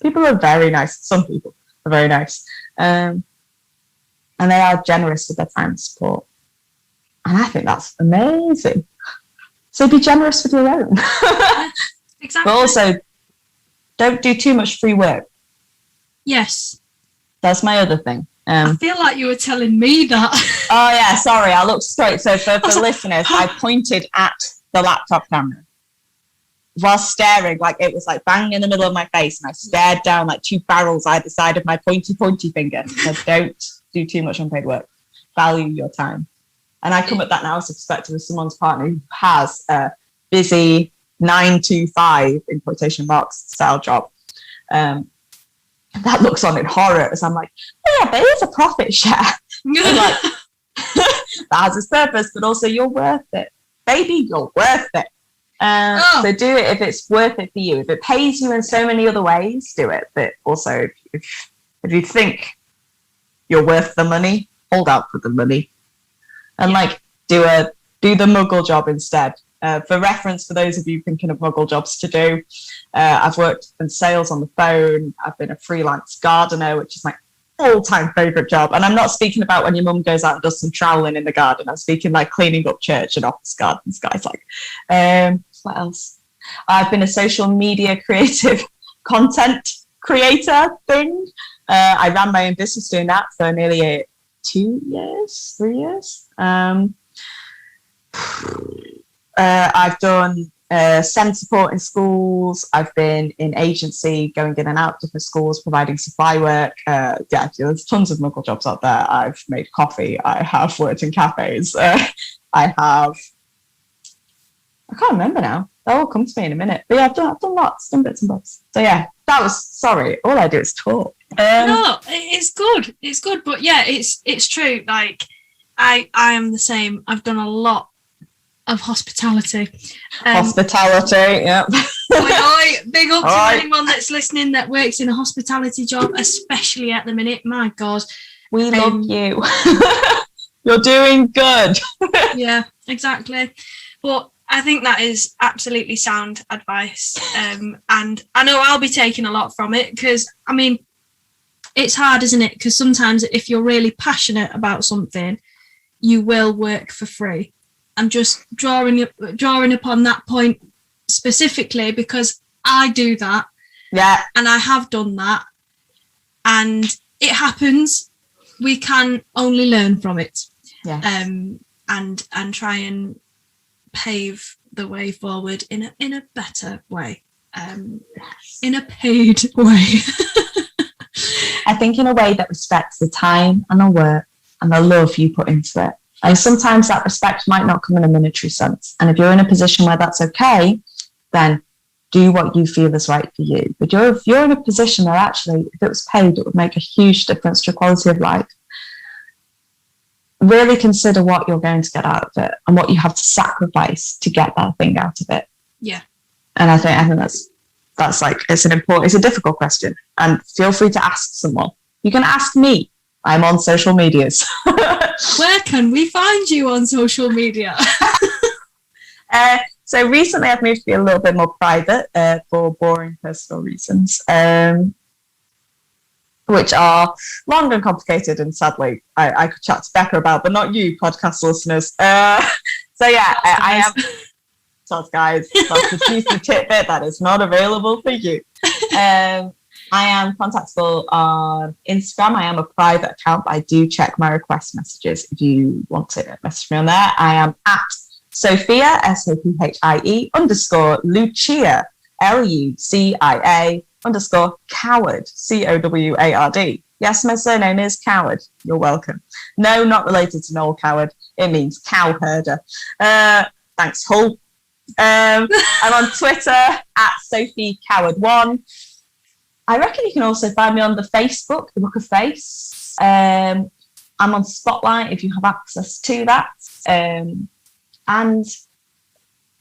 [SPEAKER 1] People are very nice. Some people are very nice. And they are generous with their time and support. And I think that's amazing. So be generous with your own.
[SPEAKER 2] Exactly.
[SPEAKER 1] But also, don't do too much free work.
[SPEAKER 2] Yes.
[SPEAKER 1] That's my other thing.
[SPEAKER 2] I feel like you were telling me that.
[SPEAKER 1] Oh yeah, sorry, I looked straight. So for listeners, I pointed at the laptop camera while staring, like it was like bang in the middle of my face, and I stared down like two barrels either side of my pointy finger. So don't do too much unpaid work. Value your time. And I come at that now as a perspective of someone's partner who has a busy 9 to 5 in quotation marks style job. That looks on in horror as I'm like, oh yeah, there is a profit share. Like, that has its purpose, but also you're worth it. Baby, you're worth it. So do it if it's worth it for you. If it pays you in so many other ways, do it. But also, if you think you're worth the money, hold out for the money. And like, do the muggle job instead. For reference, for those of you thinking of muggle jobs to do, I've worked in sales on the phone. I've been a freelance gardener, which is my all-time favourite job. And I'm not speaking about when your mum goes out and does some troweling in the garden. I'm speaking like cleaning up church and office gardens, guys. Like, what else? I've been a social media creative content creator thing. I ran my own business doing that for nearly 3 years. I've done SEND support in schools. I've been in agency, going in and out different schools, providing supply work. There's tons of local jobs out there. I've made coffee. I have worked in cafes. I can't remember now. That will come to me in a minute. But yeah, I've done lots, done bits and bobs. So yeah, sorry. All I do is talk.
[SPEAKER 2] No, it's good. It's good. But yeah, it's true. Like, I am the same. I've done a lot of hospitality.
[SPEAKER 1] Yeah.
[SPEAKER 2] Big up to anyone that's listening that works in a hospitality job, especially at the minute. My God.
[SPEAKER 1] We love you. You're doing good.
[SPEAKER 2] Yeah, exactly. But I think that is absolutely sound advice. And I know I'll be taking a lot from it because, I mean, it's hard, isn't it? Because sometimes if you're really passionate about something, you will work for free. I'm just drawing upon that point specifically because I do that.
[SPEAKER 1] Yeah.
[SPEAKER 2] And I have done that. And it happens. We can only learn from it.
[SPEAKER 1] Yes.
[SPEAKER 2] And try and pave the way forward in a better way. In a paid way.
[SPEAKER 1] I think in a way that respects the time and the work and the love you put into it. And sometimes that respect might not come in a monetary sense. And if you're in a position where that's okay, then do what you feel is right for you. But if you're in a position where actually, if it was paid, it would make a huge difference to your quality of life, really consider what you're going to get out of it and what you have to sacrifice to get that thing out of it.
[SPEAKER 2] Yeah.
[SPEAKER 1] And I think that's like, it's a difficult question. And feel free to ask someone. You can ask me. I'm on social medias.
[SPEAKER 2] Where can we find you on social media?
[SPEAKER 1] So recently I've moved to be a little bit more private for boring personal reasons, which are long and complicated, and sadly I could chat to Becca about, but not you, podcast listeners. So yeah, I am. So guys, that's a juicy tidbit that is not available for you. I am contactable on Instagram. I am a private account, but I do check my request messages if you want to message me on there. I am at Sophia, SOPHIE _ Lucia, LUCIA _ Coward, COWARD. Yes, my surname is Coward. You're welcome. No, not related to Noel Coward. It means cow herder. Thanks, Hull. I'm on Twitter at Sophie Coward 1. I reckon you can also find me on the Facebook, the Book of Face. I'm on Spotlight if you have access to that. And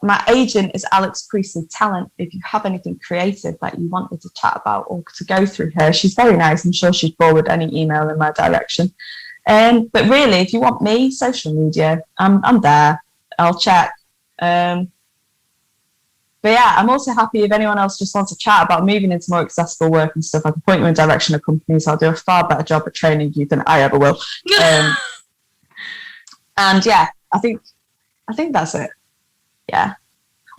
[SPEAKER 1] my agent is Alex Priestley Talent. If you have anything creative that you wanted to chat about or to go through her, she's very nice. I'm sure she'd forward any email in my direction. But really, if you want me, social media, I'm there. I'll check. But yeah, I'm also happy if anyone else just wants to chat about moving into more accessible work and stuff. I can point you in the direction of companies. I'll do a far better job at training you than I ever will. And yeah, I think that's it. Yeah.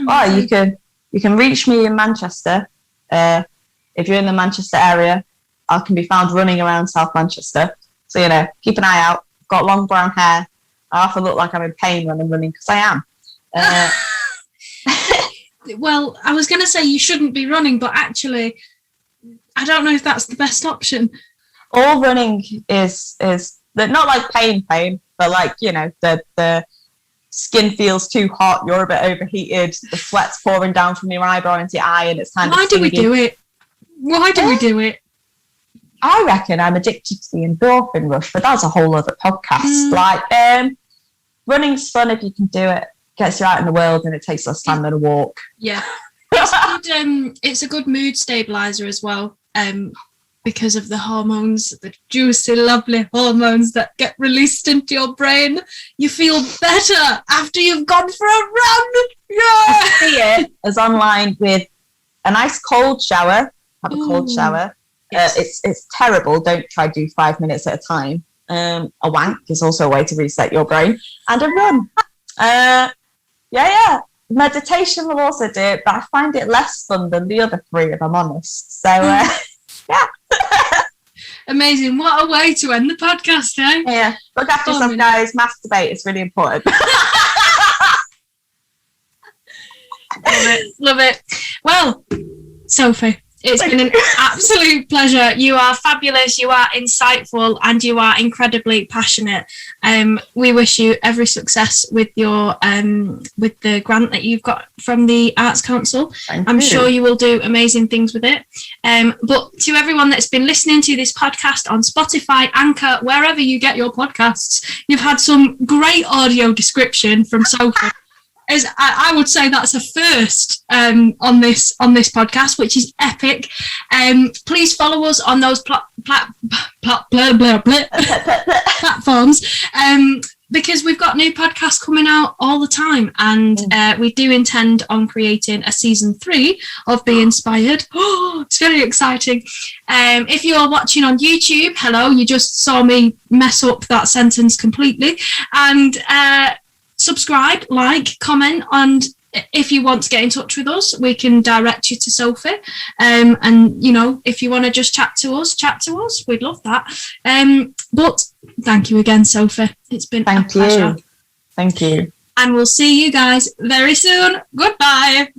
[SPEAKER 1] Or you can reach me in Manchester. If you're in the Manchester area, I can be found running around South Manchester. So keep an eye out. Got long brown hair. I often look like I'm in pain when I'm running because I am.
[SPEAKER 2] Well, I was going to say you shouldn't be running, but actually, I don't know if that's the best option.
[SPEAKER 1] All running is not like pain, but like, the skin feels too hot, you're a bit overheated, the sweat's pouring down from your eyebrow into your eye, and it's kind of
[SPEAKER 2] Why do we do it? Why do we do it?
[SPEAKER 1] I reckon I'm addicted to the endorphin rush, but that's a whole other podcast. Like, running's fun if you can do it. Gets you out in the world, and it takes less time than a walk.
[SPEAKER 2] Yeah, it's a good mood stabilizer as well, because of the hormones, the juicy, lovely hormones that get released into your brain. You feel better after you've gone for a run. Yeah,
[SPEAKER 1] I see it as online with a nice cold shower. Have a cold shower. Yes. It's terrible. Don't try to do 5 minutes at a time. A wank is also a way to reset your brain, and a run. Yeah. Meditation will also do it, but I find it less fun than the other three, if I'm honest. So, yeah.
[SPEAKER 2] Amazing. What a way to end the podcast, eh?
[SPEAKER 1] Yeah. Look after yourself, guys. Masturbate. It's really important.
[SPEAKER 2] Love it. Well, Sophie, it's been an absolute pleasure. You are fabulous, you are insightful, and you are incredibly passionate. We wish you every success with your with the grant that you've got from the Arts Council. I'm sure you will do amazing things with it. But to everyone that's been listening to this podcast on Spotify, Anchor, wherever you get your podcasts, you've had some great audio description from Sophie. I would say that's a first on this podcast, which is epic. Please follow us on those platforms, because we've got new podcasts coming out all the time, and we do intend on creating a season 3 of Be Inspired. It's very exciting. If you are watching on YouTube, hello, you just saw me mess up that sentence completely, and subscribe, like, comment, and if you want to get in touch with us, we can direct you to Sophie. And if you want to just chat to us, we'd love that. But thank you again, Sophie. It's been a pleasure.
[SPEAKER 1] Thank you.
[SPEAKER 2] And we'll see you guys very soon. Goodbye.